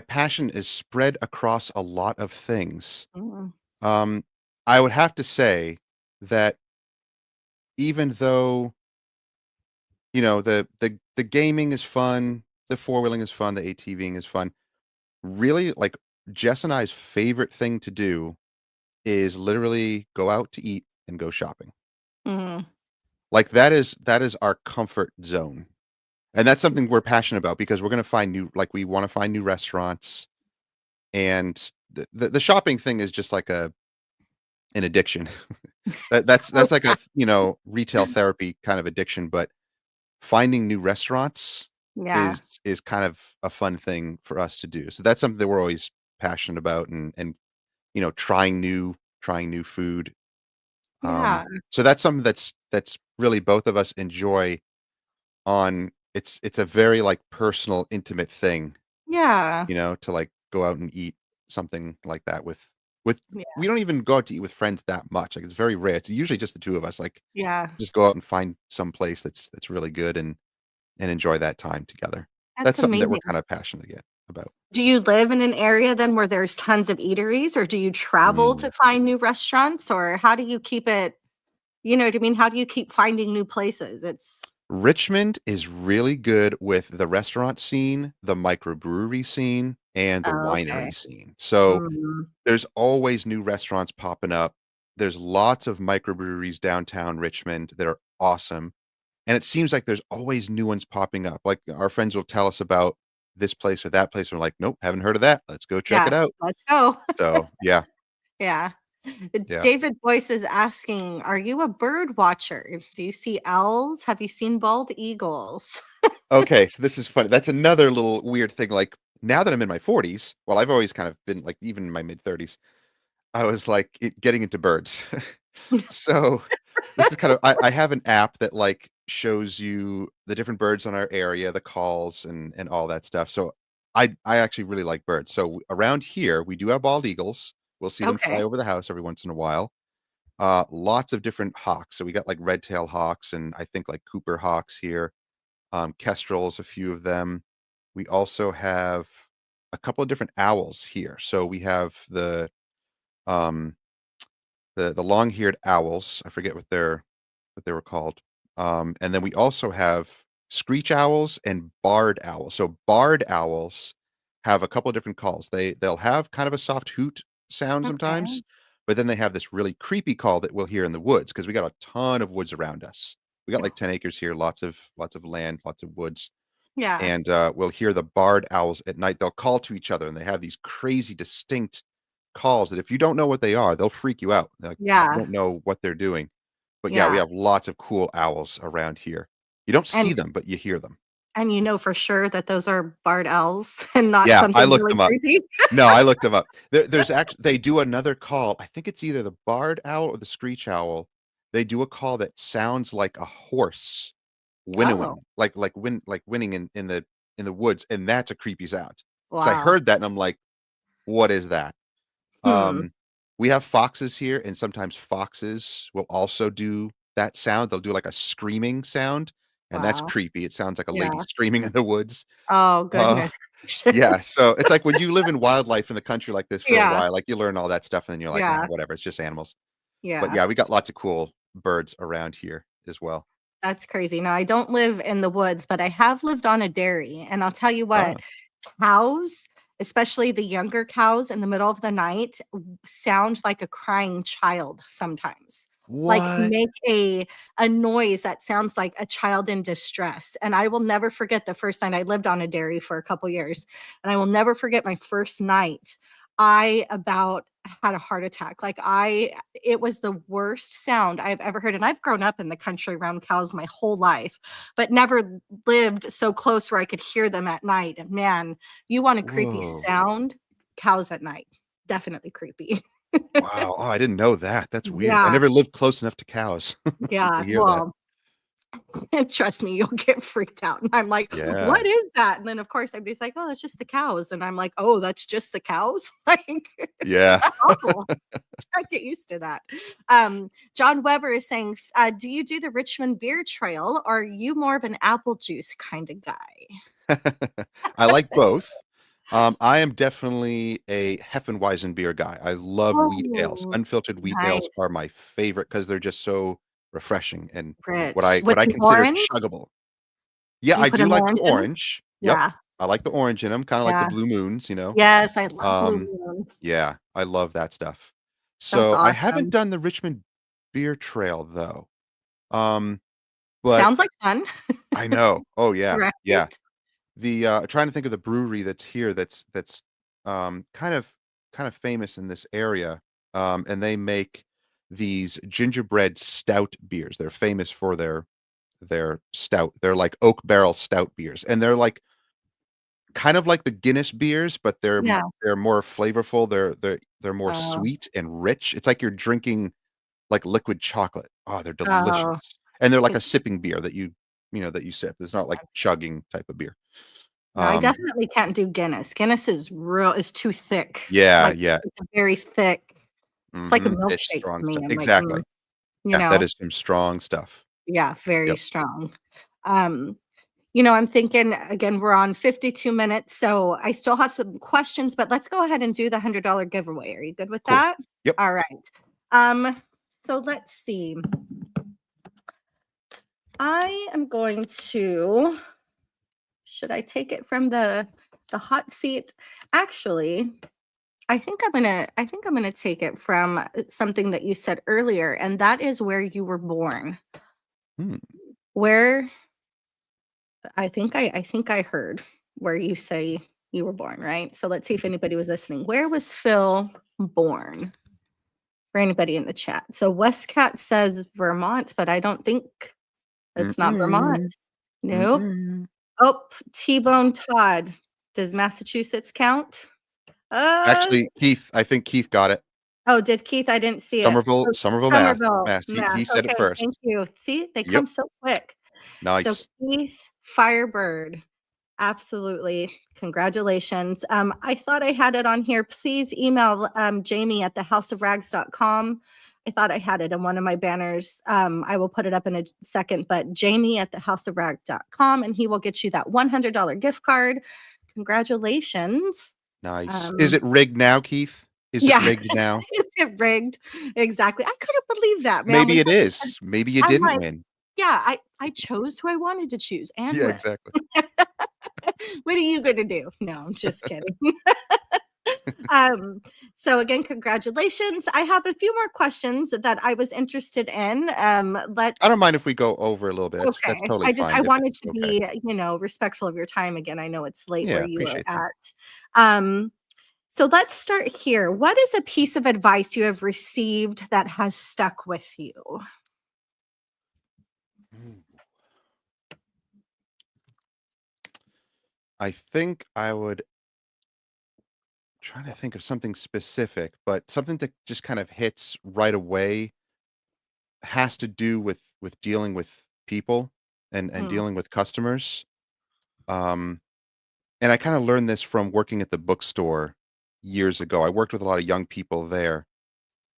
passion is spread across a lot of things. Mm, Um, I would have to say that even though, the gaming is fun, the four-wheeling is fun, the ATVing is fun, really, like, Jess and I's favorite thing to do is literally go out to eat and go shopping. mm, Like, that is our comfort zone, and that's something we're passionate about because we're gonna find we wanna find new restaurants, and the shopping thing is just like an addiction. That's like a, retail therapy kind of addiction, but finding new restaurants yeah. is kind of a fun thing for us to do. So that's something that we're always passionate about and, trying new food. Yeah. So that's something that's really both of us enjoy on it's a very, like, personal, intimate thing, Yeah. to, like, go out and eat something like that with Yeah. we don't even go out to eat with friends that much, like, it's very rare. It's usually just the 2 of us, like, Yeah. just go out and find some place that's really good and enjoy that time together. That's That's something that we're amazing. kinda passionate about. Do you live in an area then where there's tons of eateries, or do you travel Mm. to find new restaurants, or how do you keep it, you know what I mean? How do you keep finding new places? It's Richmond is really good with the restaurant scene, the microbrewery scene, and the oh, okay. winery scene. So, Mm, there's always new restaurants popping up. There's lots of microbreweries downtown Richmond that are awesome, and it seems like there's always new ones popping up. Like, our friends will tell us about this place or that place, and we're like, "Nope, haven't heard of that. Let's go check it yeah, out." let's go. So, yeah, Yeah. yeah. David Boyce is asking, "Are you a bird watcher? Do you see owls? Have you seen bald eagles?" Okay, so this is funny. That's another little weird thing, like, now that I'm in my 40s, well, I've always kind of been, like, even in my mid-30s, I was, like, getting into birds. So, this is kind of I have an app that, like, shows you the different birds on our area, the calls, and all that stuff. So, I actually really like birds. So, around here, we do have bald eagles. We'll see them fly Okay. over the house every once in a while. Lots of different hawks. So, we got, like, red-tailed hawks and I think, like, Cooper hawks here, kestrels, a few of them. We also have a couple of different owls here. So, we have um the long-eared owls. I forget what they were called. And then we also have screech owls and barred owls. So barred owls have a couple of different calls. They'll have kind of a soft hoot sound Okay. sometimes, but then they have this really creepy call that we'll hear in the woods because we got a ton of woods around us. We got like 10 acres here, lots of land, lots of woods. Yeah. And we'll hear the barred owls at night. They'll call to each other and they have these crazy distinct calls that if you don't know what they are, they'll freak you out. Like, you Yeah. don't know what they're doing. But yeah, we Yeah. have lots of cool owls around here. You don't see And them, but you hear them. and you know for sure that those are barred owls and not Yeah, I something looked really them up. creepy? No, I looked them up. There's actually they do another call. I think it's either the barred owl or the screech owl. They do a call that sounds like a horse Oh, winnowing, like winning in the woods, and that's a creepy sound. So I wow. heard that and I'm like, "What is that?" Hmm. Um, we have foxes here, and sometimes foxes will also do that sound. They'll do like a screaming sound, and that's Wow. creepy. It sounds like a lady Yeah. screaming in the woods. Oh, Uh, goodness yeah, gracious. so it's like when you live in wildlife in the country like this for a Yeah. while, like you learn all that stuff, and then you're like, Yeah. whatever. It's just animals." But Yeah. yeah, we got lots of cool birds around here as well. That's crazy. Now, I don't live in the woods, but I have lived on a dairy, and I'll tell you what, Oh, cows, especially the younger cows in the middle of the night, sound like a crying child sometimes. Like, what? make a noise that sounds like a child in distress, and I will never forget the first night I lived on a dairy for a couple years, and I will never forget my first night. I about had a heart attack. Like it was the worst sound I've ever heard. And I've grown up in the country around cows my whole life, but never lived so close where I could hear them at night. And man, you want a creepy Whoa. sound? Cows at night. Definitely creepy. Wow. Oh, I didn't know that. That's weird. I Yeah. never lived close enough to cows to Yeah. hear that. Well, and trust me, you'll get freaked out. And I'm like, Yeah. what is that? And then of course everybody's like, oh, it's just the cows. And I'm like, oh, that's just the cows? Like Yeah. that's awful. I get used to that. John Weber is saying, do you do the Richmond Beer Trail or are you more of an apple juice kind of guy? I like both. I am definitely a Hefeweizen beer guy. I love wheat ales. Oh, Unfiltered wheat ales nice. are my favorite because 'cause they're just so refreshing and Rich. what With I the consider orange? chuggable. Yeah, Do you I put do an like the orange in 'em? orange. Yep. Yeah. I like the orange in them, kinda like the Yeah. Blue Moons, you know? Yes, I love Blue Um, Moon. yeah, I love that stuff. That's So, I haven't awesome. done the Richmond Beer Trail, though. Um, but Sounds like fun. I know. Oh, yeah, yeah. Right? Trying to think of the brewery that's here that's, kind of famous in this area, and they make these gingerbread stout beers. They're famous for their stout. They're like oak barrel stout beers, and they're like kind of like the Guinness beers, but Yeah. they're more flavorful. They're more Oh, sweet and rich. It's like you're drinking like liquid chocolate. Oh, they're oh, delicious, and they're like a it's sipping beer that that you sip. It's not like chugging type of beer. no, I Um, definitely can't do Guinness. Guinness is too thick. yeah, Like, yeah. it's a very thick it's like a It's milkshake to strong me. stuff. I'm like, Exactly. you Yeah, that know? is some strong stuff. Yeah, very Yep. strong. Um, I'm thinking again, we're on 52 minutes, so I still have some questions, but let's go ahead and do the $100 giveaway. Are you good with Cool. that? Yep. All right. Um, so let's see. I am going to should I take it from the hot seat? Actually, I think I'm gonna take it from something that you said earlier, and that is where you were born. Hmm. Where I think I heard where you say you were born, right? So let's see if anybody was listening. Where was Phil born? For anybody in the chat. So Westcat says Vermont, but I don't think it's not Vermont. Mm-mm. Nope. Mm-mm. Oh, T-Bone Todd. Does Massachusetts count? Uh, Actually, Keith, I think Keith got it. oh, did Keith? I didn't see it. Oh, Somerville, Somerville, Mass. He Mass. said it Okay, thank first. you. See, they Yep. come so quick. So Nice. Keith Firebird. Absolutely. Congratulations. I thought I had it on here. Please email Jamie at thehouseofrags.com. I thought I had it in one of my banners. I will put it up in a second, but Jamie at thehouseofrag.com, and he will get you that $100 gift card. Congratulations. Nice. Is Um, it rigged now, Keith? Is it yeah, rigged now? is it rigged? Exactly. I couldn't believe that, man. Maybe When it somebody said, is. Maybe you I'm didn't like, win. yeah, I chose who I wanted to choose and Yeah, win. exactly. What are you gonna do? No, I'm just kidding. um, so again, congratulations. I have a few more questions that I was interested in. I don't Let's mind if we go over a little bit. That's okay. totally I fine if wanted it's to okay. be, respectful of your time again. I know it's late where Yeah, you are appreciate that. at. Um, so let's start here. What is a piece of advice you have received that has stuck with you? Mm. I think I would trying to think of something specific, but something that just kind of hits right away has to do with dealing with people and Mm, dealing with customers. Um, and I kind of learned this from working at the bookstore years ago. I worked with a lot of young people there,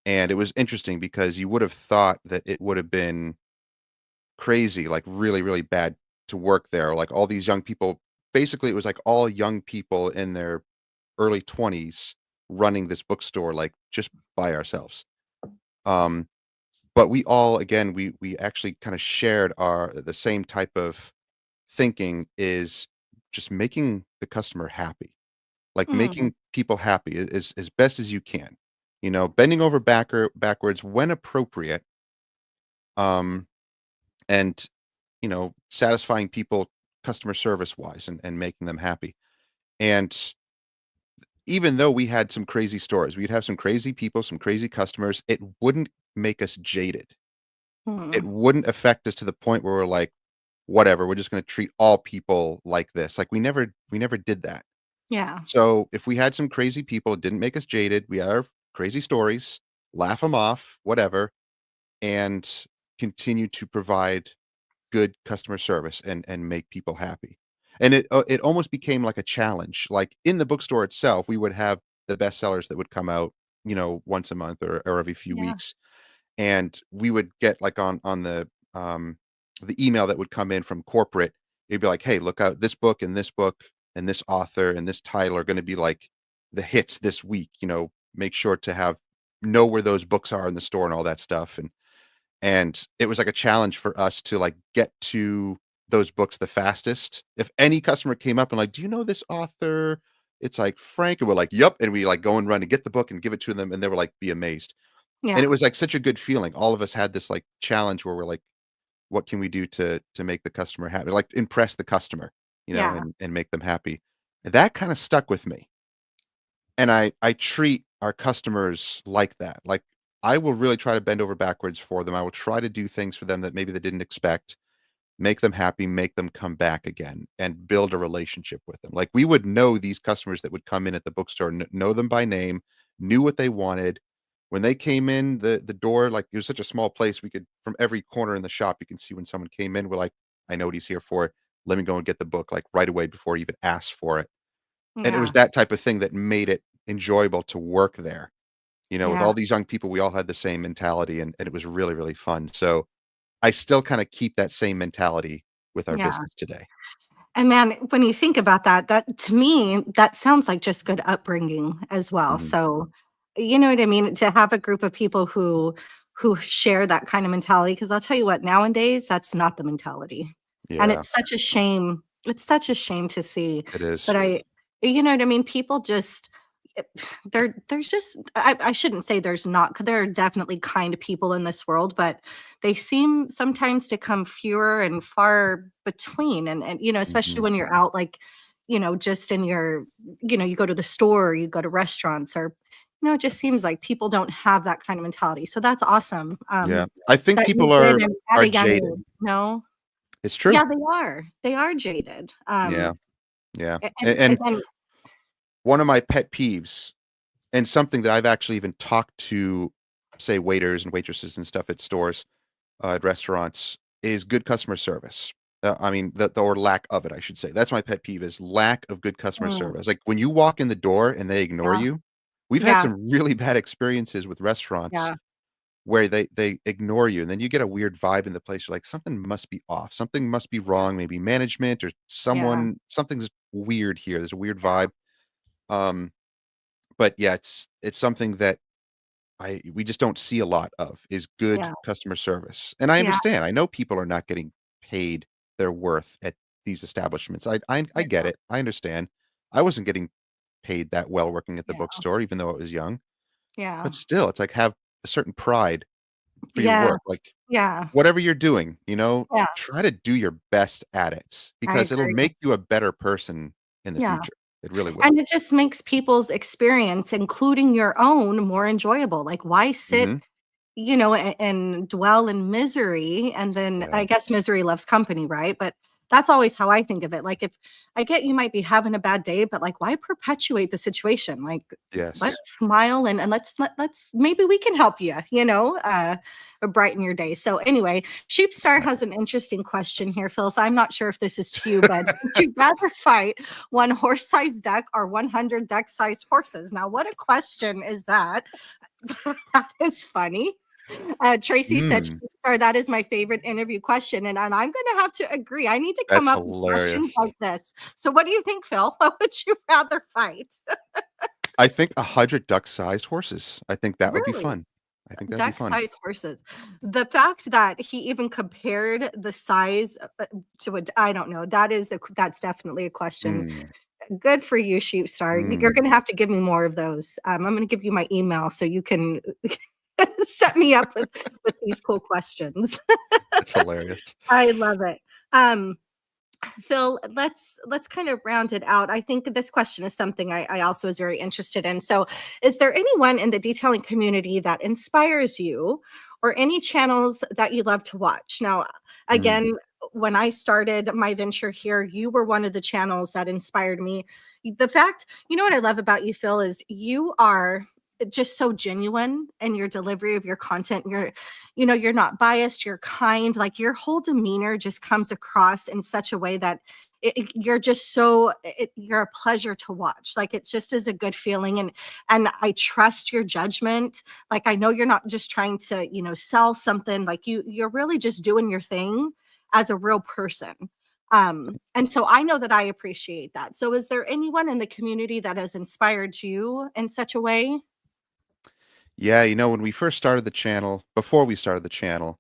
and it was interesting because you would have thought that it would have been crazy, like really, really bad to work there. Like all these young people, basically, it was like all young people in their early 20s running this bookstore, like just by ourselves. Um, but we all, again, we actually kind of shared the same type of thinking is just making the customer happy, like mm, making people happy as best as you can. Bending over backwards when appropriate, um, and satisfying people customer service wise and making them happy. And even though we had some crazy stores, we'd have some crazy people, some crazy customers, it wouldn't make us jaded. It Mm. wouldn't affect us to the point where we're like, "Whatever, we're just gonna treat all people like this." Like, we never did that. Yeah. So, if we had some crazy people, it didn't make us jaded. We had our crazy stories, laugh them off, whatever, and continue to provide good customer service and make people happy. And it almost became like a challenge. Like, in the bookstore itself, we would have the bestsellers that would come out, once a month or every few Yeah. weeks, and we would get, like, on the email that would come in from corporate. It'd be like, "Hey, look out, this book and this author and this title are gonna be, like, the hits this week, make sure to know where those books are in the store," and all that stuff, and it was like a challenge for us to, like, get to those books the fastest. If any customer came up and like, "Do you know this author? It's like Frank," and we're like, "Yep," and we, like, go and run and get the book and give it to them, and they were, like, be amazed. And it Yeah. was, like, such a good feeling. All of us had this, like, challenge where we're like, "What can we do to make the customer happy?" Like, impress the customer, Yeah. and make them happy. And that kinda stuck with me. And I treat our customers like that. Like, I will really try to bend over backwards for them. I will try to do things for them that maybe they didn't expect, make them happy, make them come back again, and build a relationship with them. Like, we would know these customers that would come in at the bookstore, know them by name, knew what they wanted. When they came in the door, like, it was such a small place, we could from every corner in the shop, you can see when someone came in, we're like, "I know what he's here for. Let me go and get the book," like, right away before he even asks for it. And it was Yeah. that type of thing that made it enjoyable to work there. With Yeah. all these young people, we all had the same mentality, and it was really, really fun. So, I still kinda keep that same mentality with our Yeah. business today. And man, when you think about that, that to me, that sounds like just good upbringing as well. Mhm. So, you know what I mean? To have a group of people who share that kind of mentality, because I'll tell you what, nowadays that's not the mentality. And Yeah, it's such a shame. It's such a shame to see. it is. But you know what I mean? People just there's just I shouldn't say there's not 'cause there are definitely kind people in this world, but they seem sometimes to come fewer and far between, and especially Mhm. when you're out, like, just in your, you go to the store, or you go to restaurants, or it just seems like people don't have that kind of mentality. So that's awesome, Yeah. I think that you people did are and at are a young jaded. age, no? It's Yeah, true. they are jaded, Yeah, yeah. and And then one of my pet peeves, and something that I've actually even talked to, say, waiters and waitresses and stuff at stores, at restaurants, is good customer service. I mean, or lack of it, I should say. That's my pet peeve, is lack of good customer mm, service. Like, when you walk in the door and they ignore yeah, you, we've had yeah, some really bad experiences with restaurants yeah, where they ignore you, and then you get a weird vibe in the place. You're like, "Something must be off. Something must be yeah, wrong. Maybe management or yeah, something's weird here. There's a weird yeah, vibe." Um, but yeah, it's something that we just don't see a lot of, is good yeah, customer service. And I yeah, understand. I know people are not getting paid their worth at these establishments. I get yeah, it. I understand. I wasn't getting paid that well working at the yeah, bookstore, even though I was young. yeah. But still, it's like, have a certain pride for your Yes. work. Like, Yeah, whatever you're doing, yeah, try to do your best at it, I because it'll agree. make you a better person in the Yeah, future. It really will. and it just makes people's experience, including your own, more enjoyable. Like, why sit, Mhm. and dwell in misery, and then I Yeah. guess misery loves company, right? But that's always how I think of it. Like, if I get you might be having a bad day, but, like, why perpetuate the situation? Like, let's Yes. smile, and let's maybe we can help you, brighten your day. So anyway, Sheepstar has Exactly. an interesting question here, Phil. So I'm not sure if this is to you, but would you rather fight one horse-sized duck or 100 duck-sized horses? Now, what a question is that? That is funny. Tracy said, Mm, "Sorry, that is my favorite interview question," and I'm gonna have to agree. I need to come that's up with questions hilarious. like this. So, what do you think, Phil? What would you rather fight? I think 100 duck-sized horses. I think that would be Really? fun. I think that'd be fun. Duck-sized horses. The fact that he even compared the size, to a I don't know. That's definitely a question. Mm, Good for you, Sheepstar. You're mm, gonna have to give me more of those. I'm gonna give you my email so you can set me up with these cool questions. that's hilarious. I love it. Um, Phil, let's kind of round it out. I think this question is something I also was very interested in. So, is there anyone in the detailing community that inspires you, or any channels that you love to watch? Now, Mm, again, when I started my venture here, you were one of the channels that inspired me. The fact, you know what I love about you, Phil, is you are just so genuine in your delivery of your content. You're not biased, you're kind, like your whole demeanor just comes across in such a way that you're just you're a pleasure to watch. Like it just is a good feeling, and I trust your judgment. Like I know you're not just trying to sell something. Like you're really just doing your thing as a real person. And so I know that I appreciate that. So is there anyone in the community that has inspired you in such a way? yeah, when we first started the channel, before we started the channel,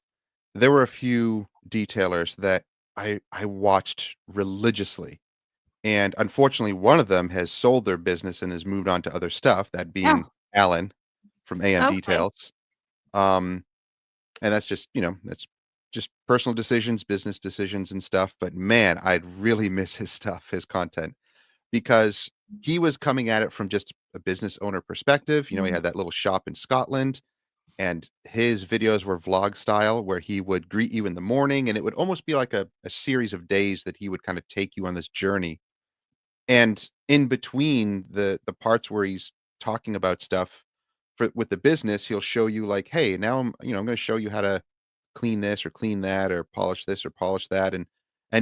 there were a few detailers that I watched religiously. And unfortunately, one of them has sold their business and has moved on to other stuff, that Yeah. being Alan from AM Okay. Details. Um, and that's just, that's just personal decisions, business decisions and stuff. But man, I'd really miss his stuff, his content, because he was coming at it from just a business owner perspective. He Mhm. had that little shop in Scotland, and his videos were vlog style where he would greet you in the morning, and it would almost be like a series of days that he would kind of take you on this journey. And in between the parts where he's talking about stuff with the business, he'll show you like, "Hey, now I'm gonna show you how to clean this or clean that or polish this or polish that," and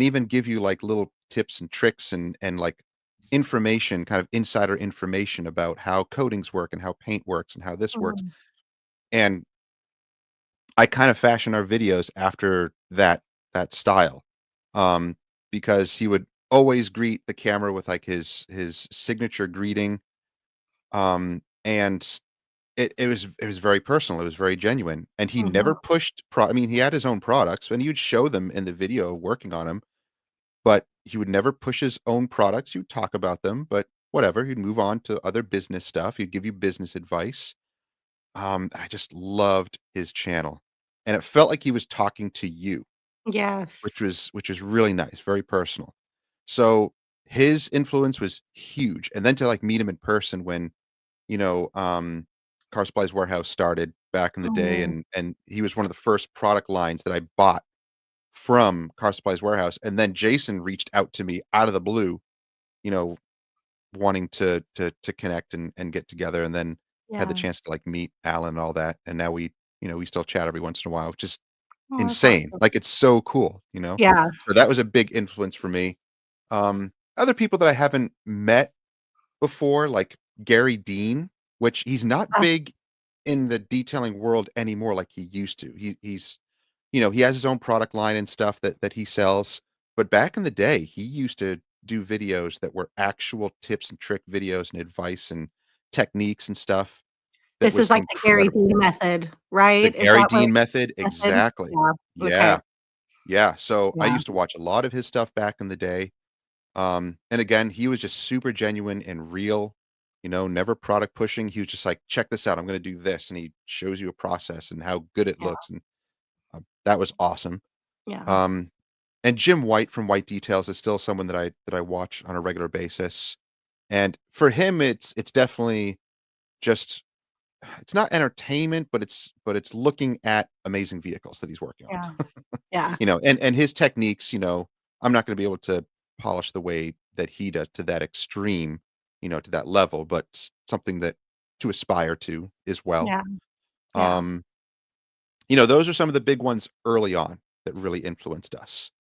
even give you like little tips and tricks and like information, kind of insider information about how coatings work and how paint works and how this works. Mhm. And I kind of fashion our videos after that style, um, because he would always greet the camera with like his signature greeting, and it was very personal. It was very genuine, and he never Mhm. pushed. I mean, he had his own products, and he would show them in the video working on them, but he would never push his own products. He would talk about them, but whatever. He'd move on to other business stuff. He'd give you business advice. I just loved his channel, and it felt like he was talking to you, which Yes. was really nice, very personal. So his influence was huge, and then to like meet him in person when you know Car Supplies Warehouse started back in the day, Mhm. and he was one of the first product lines that I bought from Car Supplies Warehouse, and then Jason reached out to me out of the blue, you know, wanting to connect and get together, and then had the Yeah. chance to like meet Alan and all that, and now we still chat every once in a while, which is Oh, that's insane. awesome. Like it's so cool. Yeah. So that was a big influence for me. Other people that I haven't met before, like Gary Dean, which he's not Uh, big in the detailing world anymore like he used to. He has his own product line and stuff that he sells, but back in the day, he used to do videos that were actual tips and trick videos and advice and techniques and stuff that this was is like the Gary incredible. Vee method, The right? Is Gary that what Dean method, method? exactly. Yeah. Okay. Yeah, yeah, so I Yeah. used to watch a lot of his stuff back in the day, and again, he was just super genuine and real, never product pushing. He was just like, "Check this out, I'm gonna do this," and he shows you a process and how good it Yeah. looks, and, that was awesome. Yeah. Um, and Jim White from White Details is still someone that I watch on a regular basis, and for him, it's definitely just it's not entertainment, but it's looking at amazing vehicles that he's working Yeah. on. Yeah. And his techniques, I'm not gonna be able to polish the way that he does to that extreme, to that level, but something that to aspire to as well. Yeah. Yeah. Um, those are some of the big ones early on that really influenced us.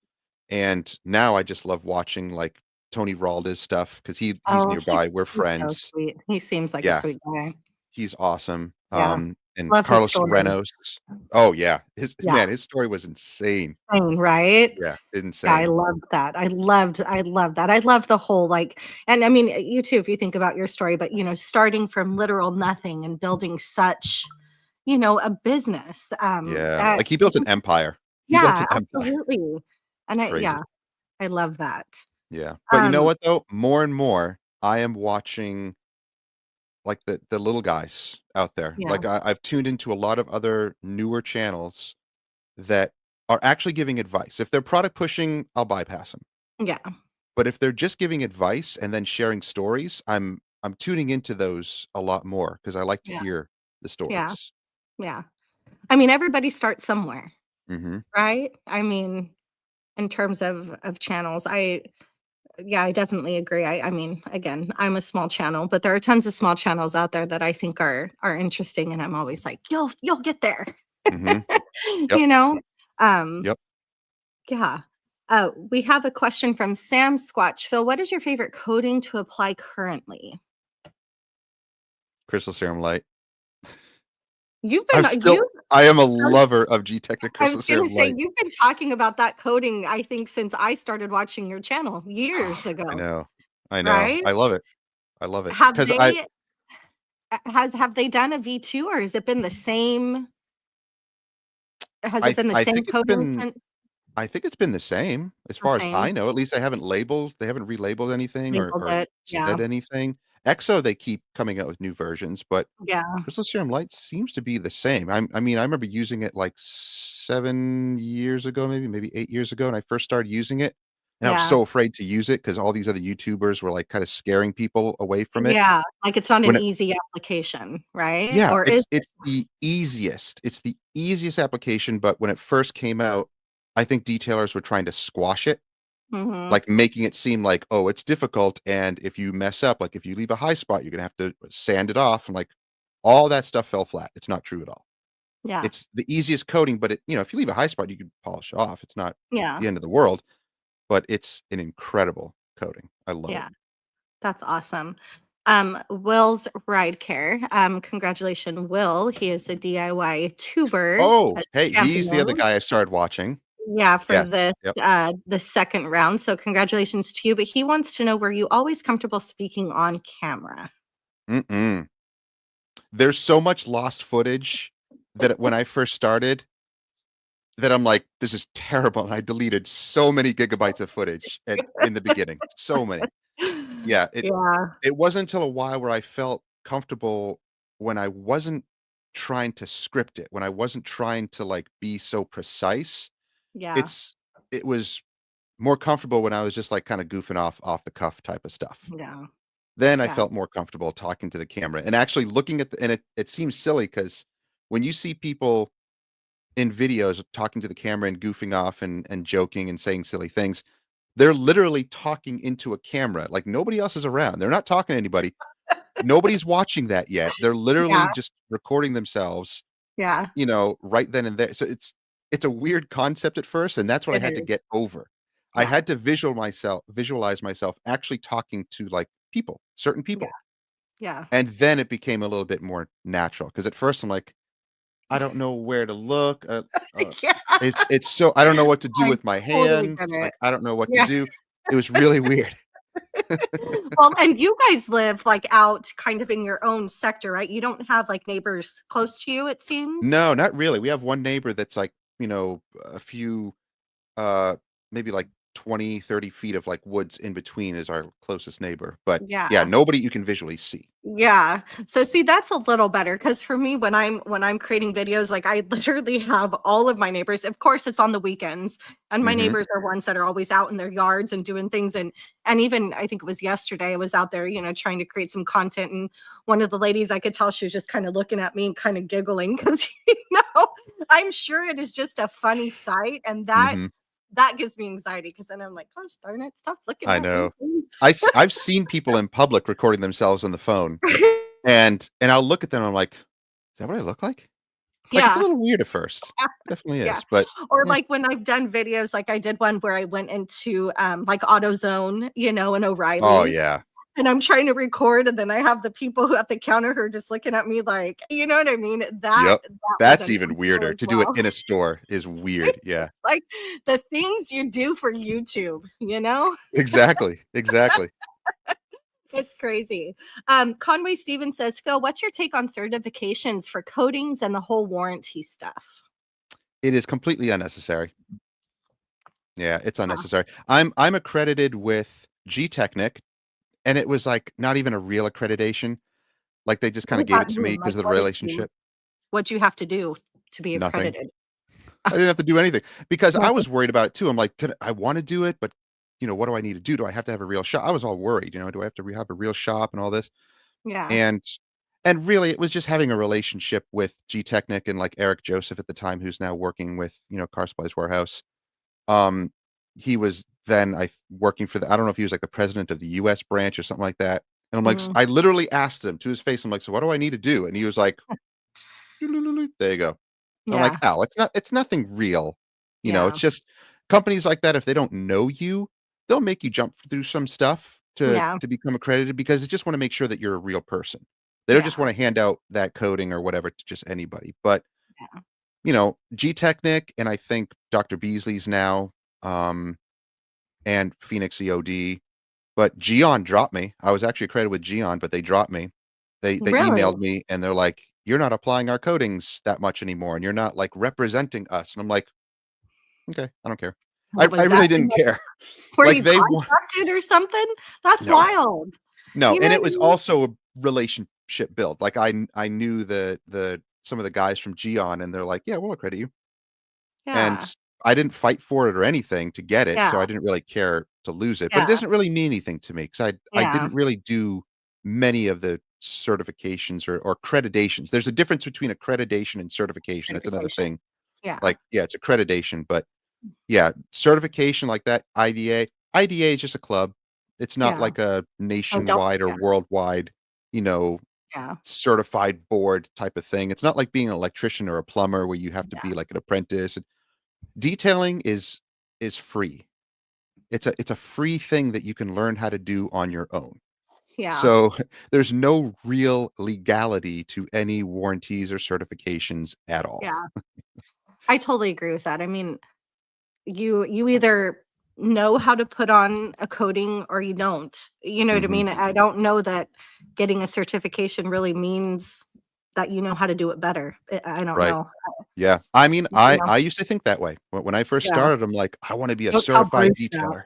And now I just love watching, like, Tony Ralda's stuff because he's Oh, nearby, we're he's so friends. sweet. He seems like a Yeah, sweet guy. he's awesome. Yeah. And Love his Carlos story. Serranos. Oh, yeah. Yeah. His story was insane. Insane, right? Yeah, Yeah, I insane. loved that. I loved that. I love the whole like, and I mean, you too, if you think about your story, but starting from literal nothing and building such, a business. Yeah, That like, he I built an think, empire. He built yeah, an empire. absolutely. And Crazy. I love that. Yeah. But you know Um, what, though? More and more, I am watching, like, the little guys out there. yeah, Like, I've tuned into a lot of other newer channels that are actually giving advice. If they're product pushing, I'll bypass them. Yeah. But if they're just giving advice and then sharing stories, I'm tuning into those a lot more because I like to Yeah. hear the Yeah. stories. Yeah. I mean, everybody starts somewhere, Mhm, right? I mean, in terms of channels, I definitely agree. I mean, again, I'm a small channel, but there are tons of small channels out there that I think are interesting, and I'm always like, "You'll get there." mhm. Yep, You know? Um, yep. yeah. We have a question from Sam Squatch. Phil, what is your favorite coating to apply currently? Crystal Serum Light. You've been I'm still I am a lover of G-Technic I was Crystal gonna Serum say Light. you've been talking about that coating, I think, since I started watching your channel years I ago, know. I know. right? I love it. I love it Have because I they have they done a V2 or has it been the I same think it's coating been since I think it's been the same as the far as I same know. At least they haven't relabeled anything labeled or it? Yeah, said anything. EXO, they keep coming out with new versions, but yeah, Crystal Serum Light seems to be the same. I mean, I remember using it like 7 years ago, maybe 8 years ago, and I first started using it, and I was yeah, so afraid to use it because all these other YouTubers were, like, kinda scaring people away from it. yeah, like, it's not an When it easy application, right? Yeah, Or is it? it's the easiest. It's the easiest application, but when it first came out, I think detailers were trying to squash it, Mhm, like, making it seem like, "Oh, it's difficult, and if you mess up, like, if you leave a high spot, you're gonna have to sand it off," and, like, all that stuff fell flat. It's not true at all. yeah, It's the easiest coating, but if you leave a high spot, you can polish off. It's not yeah, the end of the world, but it's an incredible coating. I love it. yeah. That's awesome. Will's Ride Care. Congratulations, Will. He is a DIY tuber, Oh, a hey, he's the other champion. guy I started watching. Yeah, for Yeah. this Yep. the second round. So congratulations to you. But he wants to know, were you always comfortable speaking on camera? Mm-mm. There's so much lost footage that when I first started that I'm like, "This is terrible," and I deleted so many gigabytes of footage in the beginning. So many. Yeah, Yeah, it wasn't until a while where I felt comfortable when I wasn't trying to script it, when I wasn't trying to, like, be so precise. yeah, It's it was more comfortable when I was just, like, kinda goofing off the cuff type of stuff. yeah, Then I yeah, felt more comfortable talking to the camera and actually looking at the and it seems silly because when you see people in videos talking to the camera and goofing off and joking and saying silly things, they're literally talking into a camera, like, nobody else is around. They're not talking to anybody. Nobody's watching that yet. They're yeah, literally just recording themselves, yeah. right then and there. So it's a weird concept at first, and that's what I It had to is. get over. I Yeah, had to visualize myself actually talking to, like, people, certain yeah, people, yeah. and then it became a little bit more natural. Because at first I'm like, "I don't know where to look, Yeah, it's so I don't know what to do I with my totally hands, get it. like, I don't know what to Yeah. do." It was really weird. Well, and you guys live, like, out kind of in your own sector, right? You don't have, like, neighbors close to you, it seems? No, not really. We have one neighbor that's, like, a few, uh, maybe, like, 20, 30 feet of, like, woods in between is our closest neighbor, but, yeah, Yeah. nobody you can visually see. Yeah. So see, that's a little better because for me, when I'm creating videos, like I literally have all of my neighbors. Of course, it's on the weekends, and my Mhm, neighbors are ones that are always out in their yards and doing things. And even I think it was yesterday, I was out there, trying to create some content, and one of the ladies, I could tell she was just kind of looking at me and kind of giggling because I'm sure it is just a funny sight, and that mhm. that gives me anxiety because then I'm like, gosh darn it, stop looking I at me. know. I've seen people in public recording themselves on the phone, and I'll look at them, I'm like, "Is that what I look like?" Like, it's a Yeah. little weird at first. It definitely Yeah. is, but Or yeah. like when I've done videos, like I did one where I went into, like AutoZone, and Oh, O'Reilly's, yeah. and I'm trying to record, and then I have the people who at the counter who are just looking at me like, you know what I mean? That Yep. that was That's even uncomfortable weirder. as To do it well. in a store is weird, yeah. Like, the things you do for YouTube, you know? Exactly, exactly. It's crazy. Conway Stevens says, "Phil, what's your take on certifications for coatings and the whole warranty stuff?" It is completely unnecessary. Yeah, it's Huh. unnecessary. I'm accredited with G-Technic, and it was, like, not even a real accreditation. Like, they just What kinda does gave it that to me mean? because Like, of the relationship. what you have to do to be Nothing. accredited? I didn't have to do anything because I Nothing. was worried about it too. I'm like, "Could I wanna do it, but, what do I need to do? Do I have to have a real shop? I was all worried, do I have to have a real shop and all this? Yeah. And really it was just having a relationship with G Technic and like Eric Joseph at the time, who's now working with, Car Supplies Warehouse. Um, he was then working for I don't know if he was like the president of the US branch or something like that. And I'm like, Mhm. I literally asked him to his face, I'm like, so what do I need to do? And he was like, there you go. I'm like, Yeah. "Oh, it's nothing real." Yeah. It's just companies like that, if they don't know you, they'll make you jump through some stuff to Yeah. become accredited because they just wanna make sure that you're a real person. They don't just Yeah. wanna hand out that coding or whatever to just anybody. But, Yeah. G-Technic and I think Dr. Beasley's now, um, and Phoenix EOD, but Geon dropped me. I was actually accredited with Geon, but they dropped me. They emailed Really? me and they're like, "You're not applying our codings that much anymore, and you're not, like, representing us." And I'm like, "Okay, I don't care." I What I was that? really didn't care. Were Like, you they want contracted or something? That's no, wild. no, You know and what it I was mean? also a relationship build. Like, I knew the some of the guys from Geon, and they're like, "Yeah, we'll accredit you." And Yeah. I didn't fight for it or anything to get it, Yeah. so I didn't really care to lose it, but it Yeah. doesn't really mean anything to me because I Yeah. didn't really do many of the certifications or accreditations. There's a difference between accreditation and certification, that's another Certification. thing. Yeah. Like, yeah, it's accreditation, but yeah, certification like that, IDA is just a club. It's not Yeah. like a Oh, don't nationwide or yeah. worldwide, you know, Yeah. certified board type of thing. It's not like being an electrician or a plumber where you have to be Yeah. like an apprentice. Detailing is free. It's a free thing that you can learn how to do on your own. Yeah. So, there's no real legality to any warranties or certifications at all. Yeah. I totally agree with that. I mean, you either know how to put on a coating or you don't. You know what I Mhm. mean? I don't know that getting a certification really means that you know how to do it better. I don't Right. know. Yeah. I mean, You I know? I used to think that way. When I first Yeah. started, I'm like, "I wanna be a Don't tell certified Bruce that. detailer."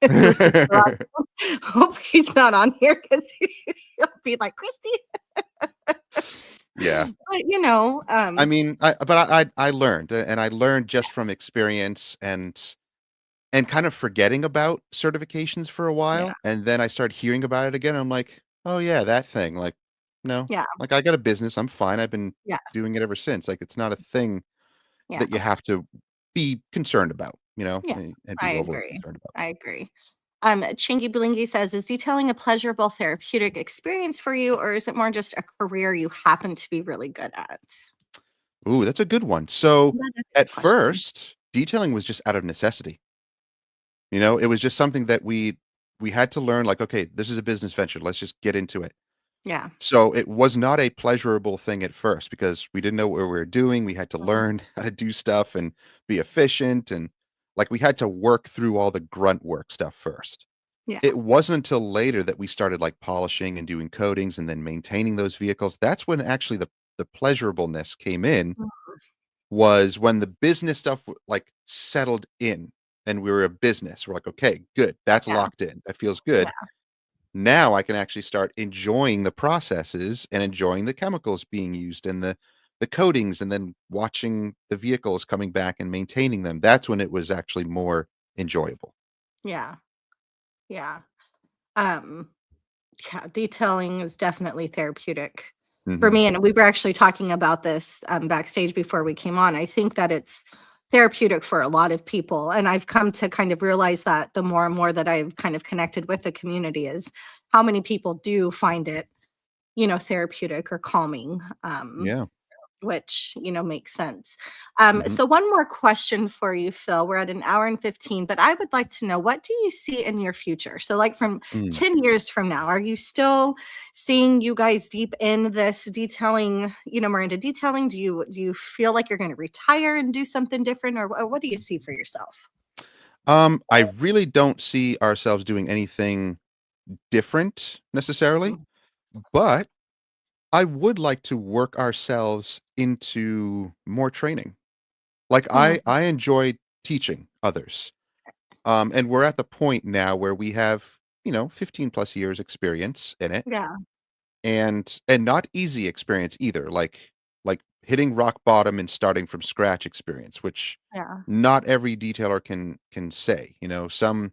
Bruce is hope he's not on here because he'll be like, "Christy." Yeah. But, I mean, I learned, and I learned just from experience and kind of forgetting about certifications for a yeah, while, and then I started hearing about it again, I'm like, "Oh, yeah, that thing." Like, no. yeah, Like, I got a business, I'm fine, I've been yeah, doing it ever since, like, it's not a thing yeah, that you have to be concerned about, yeah. and be I overly agree. concerned about. I agree. Chingy Blingy says, "Is detailing a pleasurable therapeutic experience for you, or is it more just a career you happen to be really good at?" Ooh, that's a good one. So, That is a at good question. first, detailing was just out of necessity, it was just something that we had to learn, like, "Okay, this is a business venture, let's just get into it." Yeah. So, it was not a pleasurable thing at first because we didn't know what we were doing, we had to Mhm. learn how to do stuff and be efficient, and, like, we had to work through all the grunt work stuff first. Yeah. It wasn't until later that we started, like, polishing and doing coatings and then maintaining those vehicles. That's when actually the pleasurableness came in, Mhm. was when the business stuff like, settled in and we were a business. We're like, "Okay, good. That's Yeah. locked in. That feels Yeah. good." Now I can actually start enjoying the processes and enjoying the chemicals being used and the coatings and then watching the vehicles coming back and maintaining them. That's when it was actually more enjoyable. Yeah. Yeah. Um Yeah, detailing is definitely therapeutic for Mhm. me, and we were actually talking about this, backstage before we came on. I think that it's therapeutic for a lot of people, and I've come to kind of realize that the more and more that I've kind of connected with the community is how many people do find it, therapeutic or calming. Yeah. Which, makes sense. Mhm. So one more question for you, Phil. We're at an hour and 15, but I would like to know, what do you see in your future? So like from Mm. 10 years from now, are you still seeing you guys deep in this detailing, Miranda detailing? Do you feel like you're going to retire and do something different, or what do you see for yourself? I really don't see ourselves doing anything different necessarily, Mm, but I would like to work ourselves into more training. Like mm, I enjoy teaching others. And we're at the point now where we have, 15 plus years experience in it yeah, and not easy experience either. Like hitting rock bottom and starting from scratch experience, which yeah, not every detailer can say, some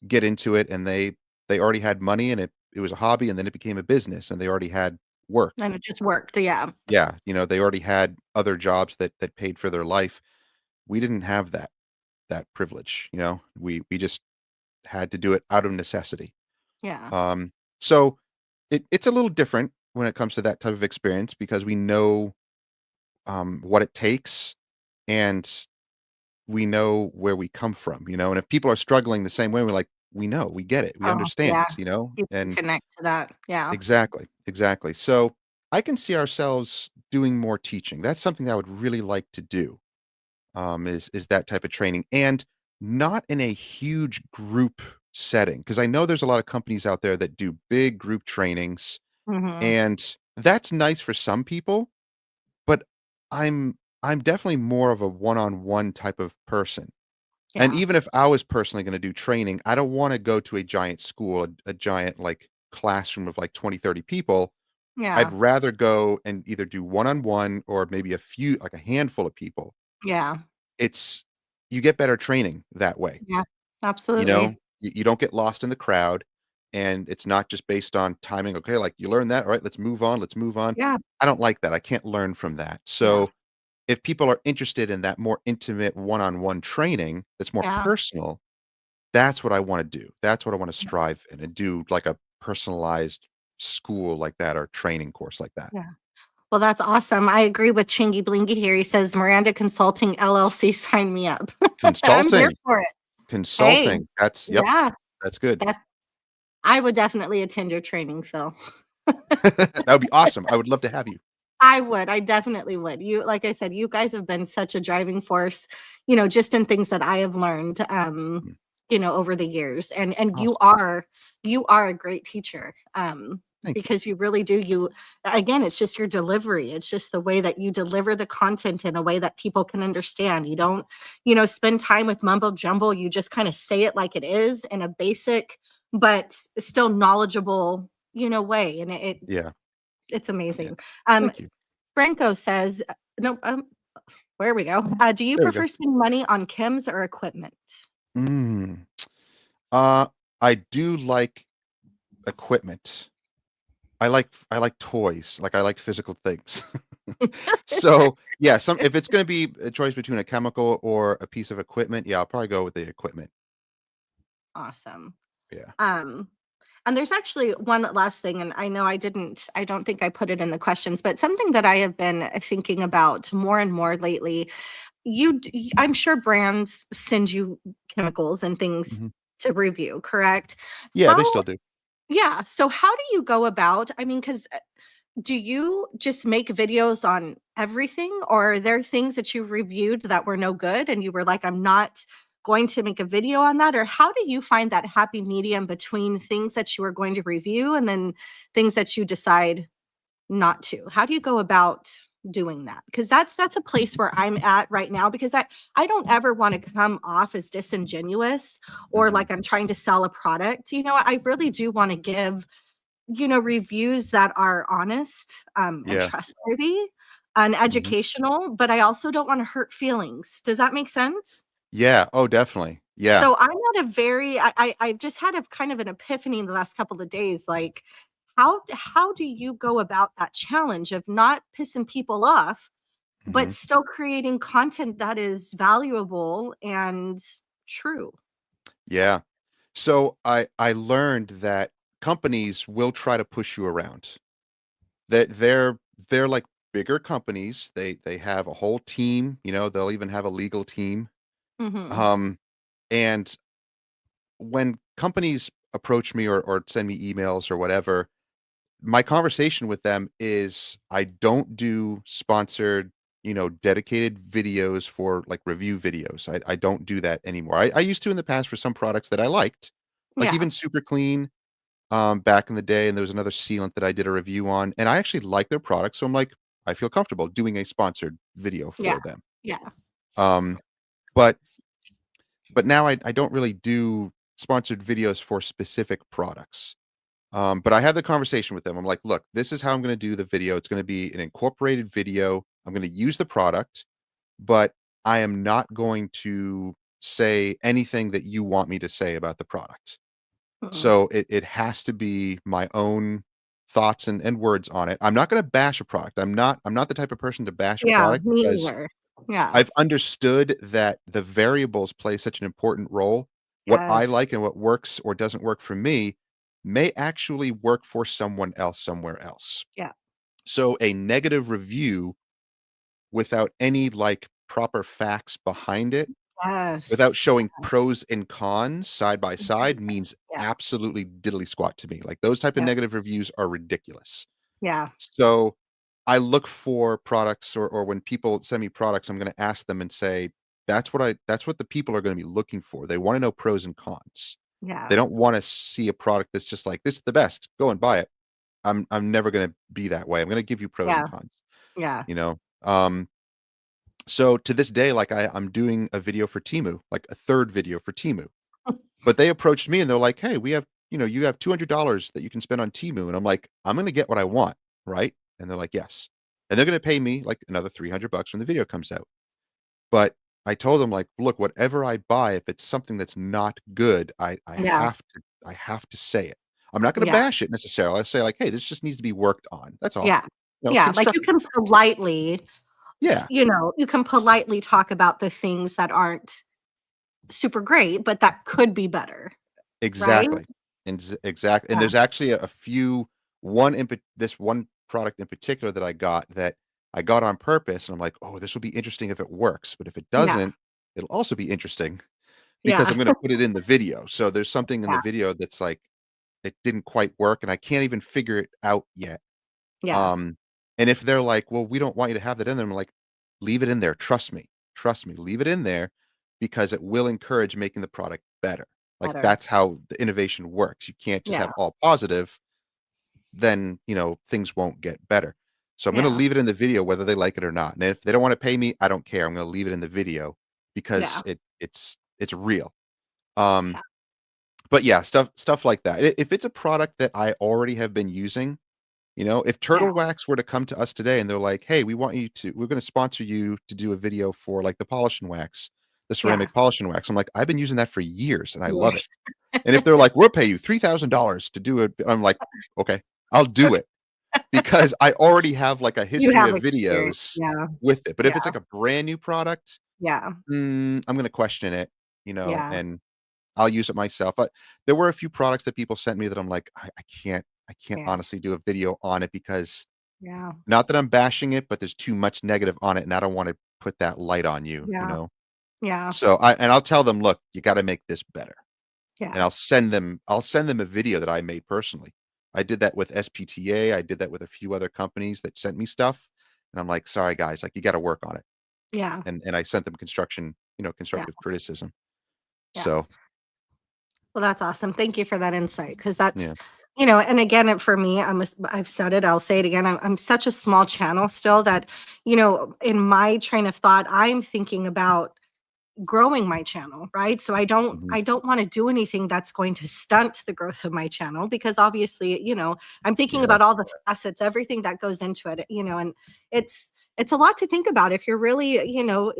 get into it and they already had money and it was a hobby and then it became a business and they already had work. And it just worked, yeah. Yeah, they already had other jobs that paid for their life. We didn't have that privilege. We just had to do it out of necessity. Yeah. So it's a little different when it comes to that type of experience because we know what it takes and we know where we come from. And if people are struggling the same way, we're like, we know, we get it, we Oh, yeah. understand. You can And connect to that, yeah. exactly, exactly. So I can see ourselves doing more teaching. That's something I would really like to do. Is that type of training and not in a huge group setting because I know there's a lot of companies out there that do big group trainings Mhm. and that's nice for some people, but I'm definitely more of a one-on-one type of person. And Yeah. even if I was personally gonna do training, I don't wanna go to a giant school, a giant, like, classroom of, like, 20, 30 people. I'd Yeah. rather go and either do one-on-one or maybe a handful of people. Yeah. It's you get better training that way, Yeah. you Absolutely. know? You don't get lost in the crowd, and it's not just based on timing, "Okay, like, you learned that, alright, let's move on." Yeah. I don't like that, I can't learn from that. Yeah. So if people are interested in that more intimate one-on-one training that's more Yeah. personal, that's what I wanna do. That's what I wanna strive in and do like a personalized school like that or training course like that. Yeah. Well, that's awesome. I agree with Chingy Blingy here. He says, "Miranda Consulting LLC, sign me up." I'm here Consulting, for it. Hey, consulting. That's yep, yeah, that's good. that's I would definitely attend your training, Phil. That would be awesome. I would love to have you. I would, I definitely would. You like I said, you guys have been such a driving force, just in things that I have learned, Mm, over the years. And you awesome. are you are a great teacher. Thank you. Because you really do you again, it's just your delivery. It's just the way that you deliver the content in a way that people can understand. You don't, spend time with mumbo jumbo. You just kind of say it like it is in a basic but still knowledgeable, way. And Yeah, it's yeah. amazing. Thank you. Franco says, no, where we go. Do you There we go. prefer spending money on chems or equipment? Mm. Uh, I do like equipment. I like toys, like, I like physical things. So, yeah, if it's gonna be a choice between a chemical or a piece of equipment, yeah, I'll probably go with the equipment. Awesome. Yeah. Um, and there's actually one last thing, and I don't think I put it in the questions, but something that I have been thinking about more and more lately. I'm sure brands send you chemicals and things Mhm. to review, correct? Yeah, they How, still do. yeah. So how do you go about, I mean, because do you just make videos on everything, or are there things that you reviewed that were no good and you were like, "I'm not going to make a video on that," or how do you find that happy medium between things that you are going to review and then things that you decide not to? How do you go about doing that? Because that's a place where I'm at right now because I don't ever wanna come off as disingenuous or Mhm. like I'm trying to sell a product. I really do wanna give reviews that are honest, and Yeah. trustworthy and Mhm. educational, but I also don't wanna hurt feelings. Does that make sense? Yeah. Oh, definitely. Yeah. So I'm at a very I've just had a kind of an epiphany in the last couple of days, like, how do you go about that challenge of not pissing people off, but Mhm. still creating content that is valuable and true? Yeah. So I learned that companies will try to push you around. That they're like bigger companies. They have a whole team, they'll even have a legal team. Mhm. Um, and when companies approach me or send me emails or whatever, my conversation with them is I don't do sponsored, dedicated videos for like review videos. I don't do that anymore. I used to in the past for some products that I liked, like Yeah. even Super Clean back in the day. And there was another sealant that I did a review on, and I actually like their product. So I'm like, I feel comfortable doing a sponsored video Yeah. for them. Yeah. Um, but now I don't really do sponsored videos for specific products. But I had the conversation with them. I'm like, look, this is how I'm going to do the video. It's going to be an incorporated video. I'm going to use the product, but I am not going to say anything that you want me to say about the product. Mm. So it has to be my own thoughts and words on it. I'm not gonna bash a product. I'm not the type of person to bash a Yeah, product me because either. Yeah. I've understood that the variables play such an important role. What I Yes. like and what works or doesn't work for me may actually work for someone else somewhere else. Yeah. So a negative review without any, like, proper facts behind it, without Yes. showing pros and cons side by Mhm. side means Yeah. absolutely diddly squat to me. Like, those type of Yep. negative reviews are ridiculous. Yeah. So, I look for products or when people send me products, I'm gonna ask them and say, that's what the people are gonna be looking for. They wanna know pros and cons. They Yeah. don't wanna see a product that's just like, "This is the best. Go and buy it." I'm never gonna be that way. I'm gonna give you pros and Yeah. cons, Yeah. you know? So to this day, like, I'm doing a video for Temu, like a 3rd video for Temu. But they approached me and they're like, "Hey, we have you have $200 that you can spend on Temu." And I'm like, "I'm gonna get what I want, right?" And they're like, "Yes." And they're gonna pay me, like, another $300 when the video comes out. But I told them, like, "Look, whatever I buy, if it's something that's not good, Yeah. I have to say it. I'm not gonna Yeah. bash it necessarily. I say like, 'Hey, this just needs to be worked on.' That's all." Yeah. Yeah, like, you Constructive. can politely Yeah. you can politely talk about the things that aren't super great, but that could be better, right? Exactly. Exactly. And Yeah. there's actually a few this one product in particular that I got that I got on purpose, and I'm like, "Oh, this will be interesting if it works, but if it Yeah. doesn't, it'll also be interesting because Yeah. I'm gonna put it in the video." So there's something in the Yeah. video that's like, it didn't quite work, and I can't even figure it out yet. Yeah. Um, and if they're like, "Well, we don't want you to have that in there," I'm like, "Leave it in there. Trust me. Trust me. Leave it in there because it will encourage making the product better." Like, Better. that's how the innovation works. You can't just Yeah. have all positive, then, things won't get better. So I'm gonna Yeah. leave it in the video whether they like it or not. And if they don't wanna pay me, I don't care. I'm gonna leave it in the video because Yeah. it's real. Um, Yeah. but yeah, stuff like that. If it's a product that I already have been using, if Yeah. Turtle Wax were to come to us today and they're like, "Hey, we're gonna sponsor you to do a video for, like, the polish and wax, the Yeah. ceramic polish and wax." I'm like, "I've been using that for years and I love it." Yes. And if they're like, "We'll pay you $3,000 to do it," I'm like, "Okay, I'll do Okay. it." Because I already have, like, a You history have of experience. videos Yeah. with it. But if Yeah. it's like a brand new product, Yeah. I'm gonna question it, Yeah. and I'll use it myself. But there were a few products that people sent me that I'm like, I can't Yeah. honestly do a video on it because Yeah. not that I'm bashing it, but there's too much negative on it, and I don't wanna put that light on you, you Yeah. know? Yeah. So I'll tell them, "Look, you gotta make this better." And Yeah. I'll send them a video that I made personally. I did that with SPTA, I did that with a few other companies that sent me stuff, and I'm like, "Sorry, guys, like, you gotta work on it." Yeah. And I sent them Yeah. constructive criticism. Yeah. So, Well, that's awesome. Thank you for that insight because yeah. and again, for me, I've said it, I'll say it again. I'm such a small channel still that, in my train of thought, I'm thinking about growing my channel, right? So Mhm. I don't want to do anything that's going to stunt the growth of my channel because obviously, I'm thinking Yeah. about all the facets, everything that goes into it, and it's a lot to think about if you're really,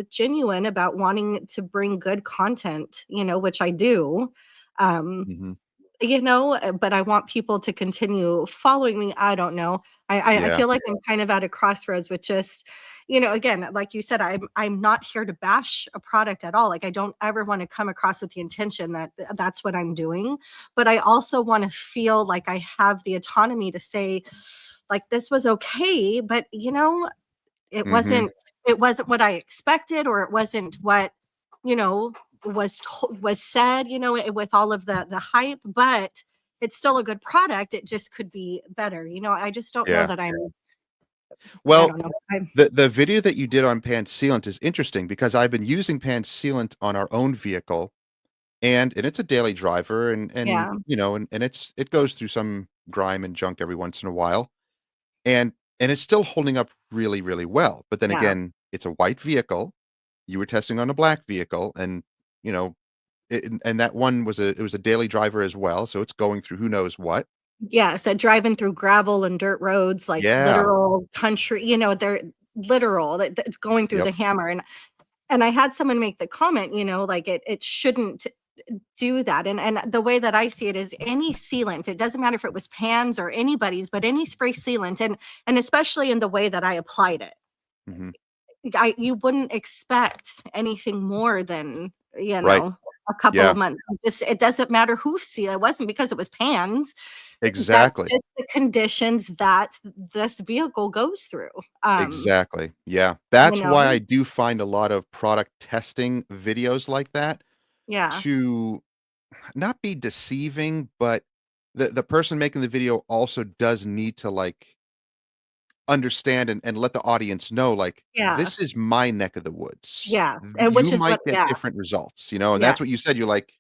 genuine about wanting to bring good content, which I do. Um, Mhm. but I want people to continue following me. I don't know. I Yeah. feel like I'm kind of at a crossroads with just, again, like you said, I'm not here to bash a product at all. Like I don't ever want to come across with the intention that that's what I'm doing. But I also want to feel like I have the autonomy to say, like, this was okay, but it Mhm. wasn't it wasn't what I expected, or it wasn't what, you know, was said, with all of the hype, but it's still a good product. It just could be better. I just don't know Yeah. that I Well, don't know. I'm the video that you did on pan sealant is interesting because I've been using pan sealant on our own vehicle, and it's a daily driver, Yeah. and it goes through some grime and junk every once in a while. And it's still holding up really, really well, but then Yeah. again, it's a white vehicle. You were testing on a black vehicle, and, you know, and that one was a daily driver as well, so it's going through who knows what. Yeah, so driving through gravel and dirt roads, like Yeah. literal country, they're literal, that it's going through Yep. the hammer. And I had someone make the comment, like it shouldn't do that. And the way that I see it is any sealant, it doesn't matter if it was Pan's or anybody's, but any spray sealant, and especially in the way that I applied it, Mhm. you wouldn't expect anything more than, Right. a couple Yeah, of months. It doesn't matter who seal it wasn't because it was Pan's. That's exactly. just the conditions that this vehicle goes through. Um, Exactly. Yeah. you That's why I know? do find a lot of product testing videos like that Yeah. to not be deceiving, but the person making the video also does need to, like, understand and let the audience know, like, Yeah. this is my neck of the woods. Yeah. And which You is what might get yeah. different results, you know, and Yeah. that's what you said. You're like,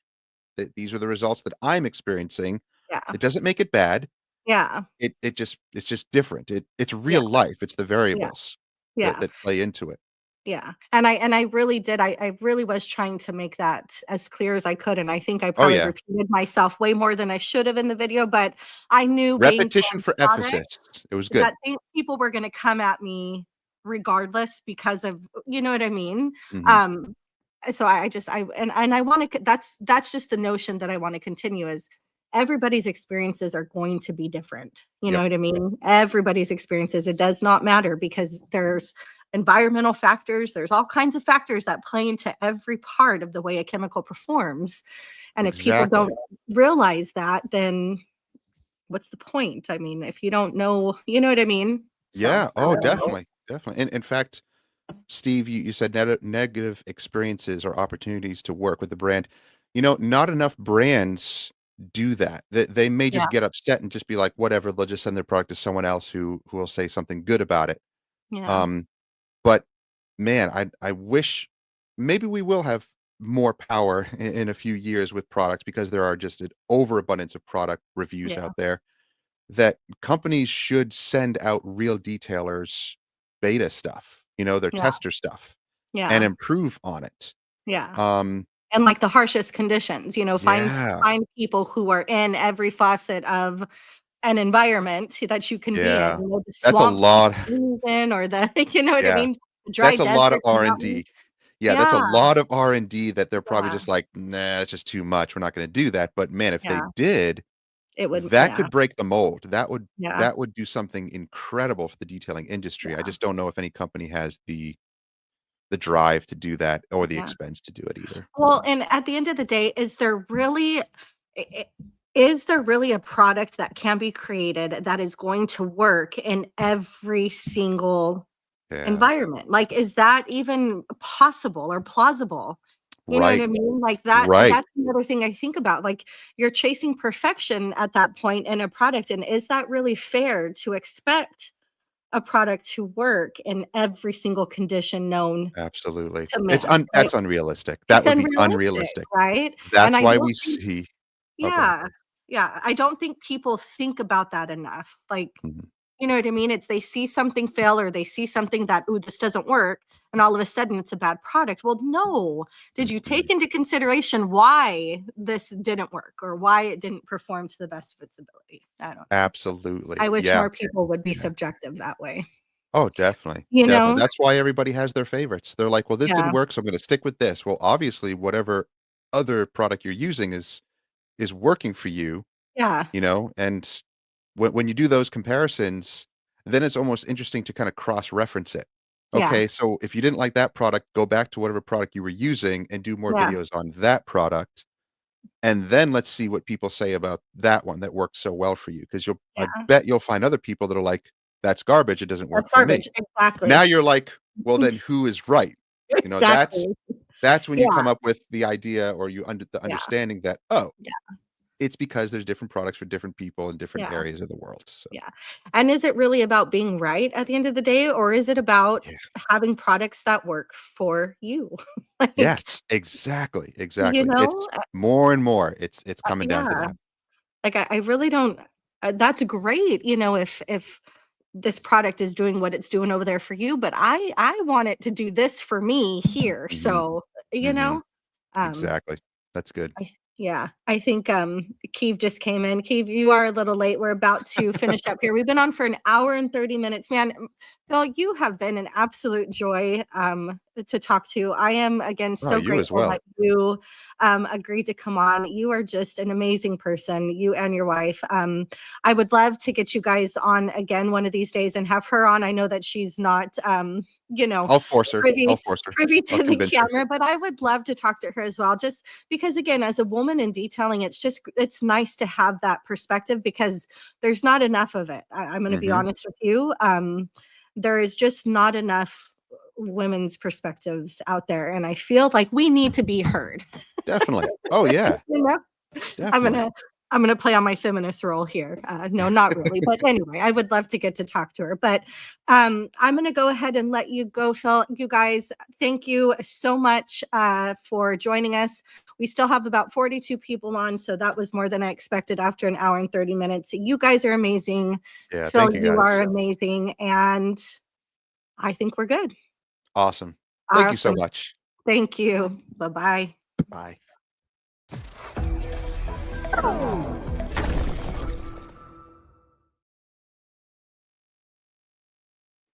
These are the results that I'm experiencing." Yeah. It doesn't make it bad. Yeah. It's just different. It's Yeah. real life. It's the Yeah. variables Yeah. that play into it. Yeah. And I really did. I really was trying to make that as clear as I could. And I think I Oh, probably yeah. repeated myself way more than I should have in the video, but I knew being Repetition for product emphasis. It was good. that people were gonna come at me regardless because of you know what I mean? Mhm. Um, so I just and I wanna that's just the notion that I wanna continue is everybody's experiences are going to be different. You know Yep. what I mean? Everybody's experiences. It does not matter because there's environmental factors, there's all kinds of factors that play into every part of the way a chemical performs. And if people don't Exactly. realize that, then what's the point? I mean, if you don't know, you know what I mean? So, Yeah. I Oh, don't know. definitely, definitely. In fact, Steve, you said negative experiences or opportunities to work with the brand. You know, not enough brands do that. They may Yeah, just get upset and just be like, "Whatever." They'll just send their product to someone else who will say something good about it. yeah, Um, but man, I wish maybe we will have more power in a few years with products because there are just an overabundance of product reviews yeah, out there that companies should send out real detailers beta stuff, you know, their yeah, tester stuff and yeah, improve on it. yeah. Um, And, like, the harshest conditions, yeah, find people who are in every facet of an environment that you can be in, yeah. the That's a swamps and lot. season or the you know what I Yeah, mean? The dry that's a lot of deserts, mountains. R&D. Yeah, that's a Yeah, lot of R&D that they're probably yeah, just like, "Nah, it's just too much. We're not gonna do that." But man, if they yeah. did, It would that yeah, could break the mold. yeah, That would do something incredible for the detailing industry. I yeah, just don't know if any company has the drive to do that or the yeah. expense to do it either. Well, and at the end of the day, I is there really a product that can be created that is going to work in every single Yeah. environment? Like, is that even possible or plausible? You know what Right. I mean? Like that and Right. that's another thing I think about, like, you're chasing perfection at that point in a product, and is that really fair to expect a product to work in every single condition known Absolutely. to man, right? That's unrealistic. That It's would be unrealistic, unrealistic. right? And That's I why don't we think see Oh, go ahead. yeah, yeah, I don't think people think about that enough. Like, Mhm. you know what I mean? It's they see something fail or they see something that, "Ooh, this doesn't work," and all of a sudden it's a bad product. Well, no. Did you Mhm. take into consideration why this didn't work or why it didn't perform to the best of its ability? I don't know. I Absolutely. wish Yeah. more people would be Yeah. subjective that way. Oh, definitely. You Definitely. know? That's why everybody has their favorites. They're like, "Well, this didn't Yeah. work, so I'm gonna stick with this." Well, obviously, whatever other product you're using is working for you, Yeah. you know, and when you do those comparisons, then it's almost interesting to kinda cross-reference it. Yeah. Okay, so if you didn't like that product, go back to whatever product you were using and do more Yeah. videos on that product, and then let's see what people say about that one that worked so well for you. Because I Yeah. bet you'll find other people that are like, "That's garbage, it doesn't work That's for me." garbage. Exactly. Now you're like, "Well, then who is right?" You know, Exactly. that's when you Yeah. come up with the idea or the Yeah. understanding that, "Oh, Yeah. it's because there's different products for different people in different Yeah. areas of the world." So, Yeah. And is it really about being right at the end of the day, or is it about yeah. having products that work for you? Like, Yes, exactly, you exactly. It's know? more and more, it's coming down to Yeah. that. Like, I really don't that's great, if this product is doing what it's doing over there for you, but I want it to do this for me here. Mhm, So, you mhm, know? Um exactly. That's good. Yeah, I think, Keeve just came in. Keeve, you are a little late. We're about to finish up here. We've been on for an hour and 30 minutes. Man, Phil, you have been an absolute joy, to talk to. I am, again, Oh, so you as grateful well. that you agreed to come on. You are just an amazing person, you and your wife. I would love to get you guys on again one of these days and have her on. I know that she's not, you know, I'll force her. I'll privy force her. privy I'll to the convince her. camera, but I would love to talk to her as well. Just because, again, as a woman in detailing, it's nice to have that perspective because there's not enough of it. I'm going to be Mhm. honest with you. There is just not enough women's perspectives out there, and I feel like we need to be heard. Definitely. Oh, yeah. You know? I'm Definitely. gonna I'm gonna play on my feminist role here. No, not really, but anyway, I would love to get to talk to her. But I'm gonna go ahead and let you go, Phil. You guys, thank you so much for joining us. We still have about 42 people on, so that was more than I expected after an hour and 30 minutes. You guys are amazing. Yeah, Phil, thank you, you are guys. amazing, and I think we're good. Awesome. Thank you so Awesome. much. Thank you. Bye bye. Bye.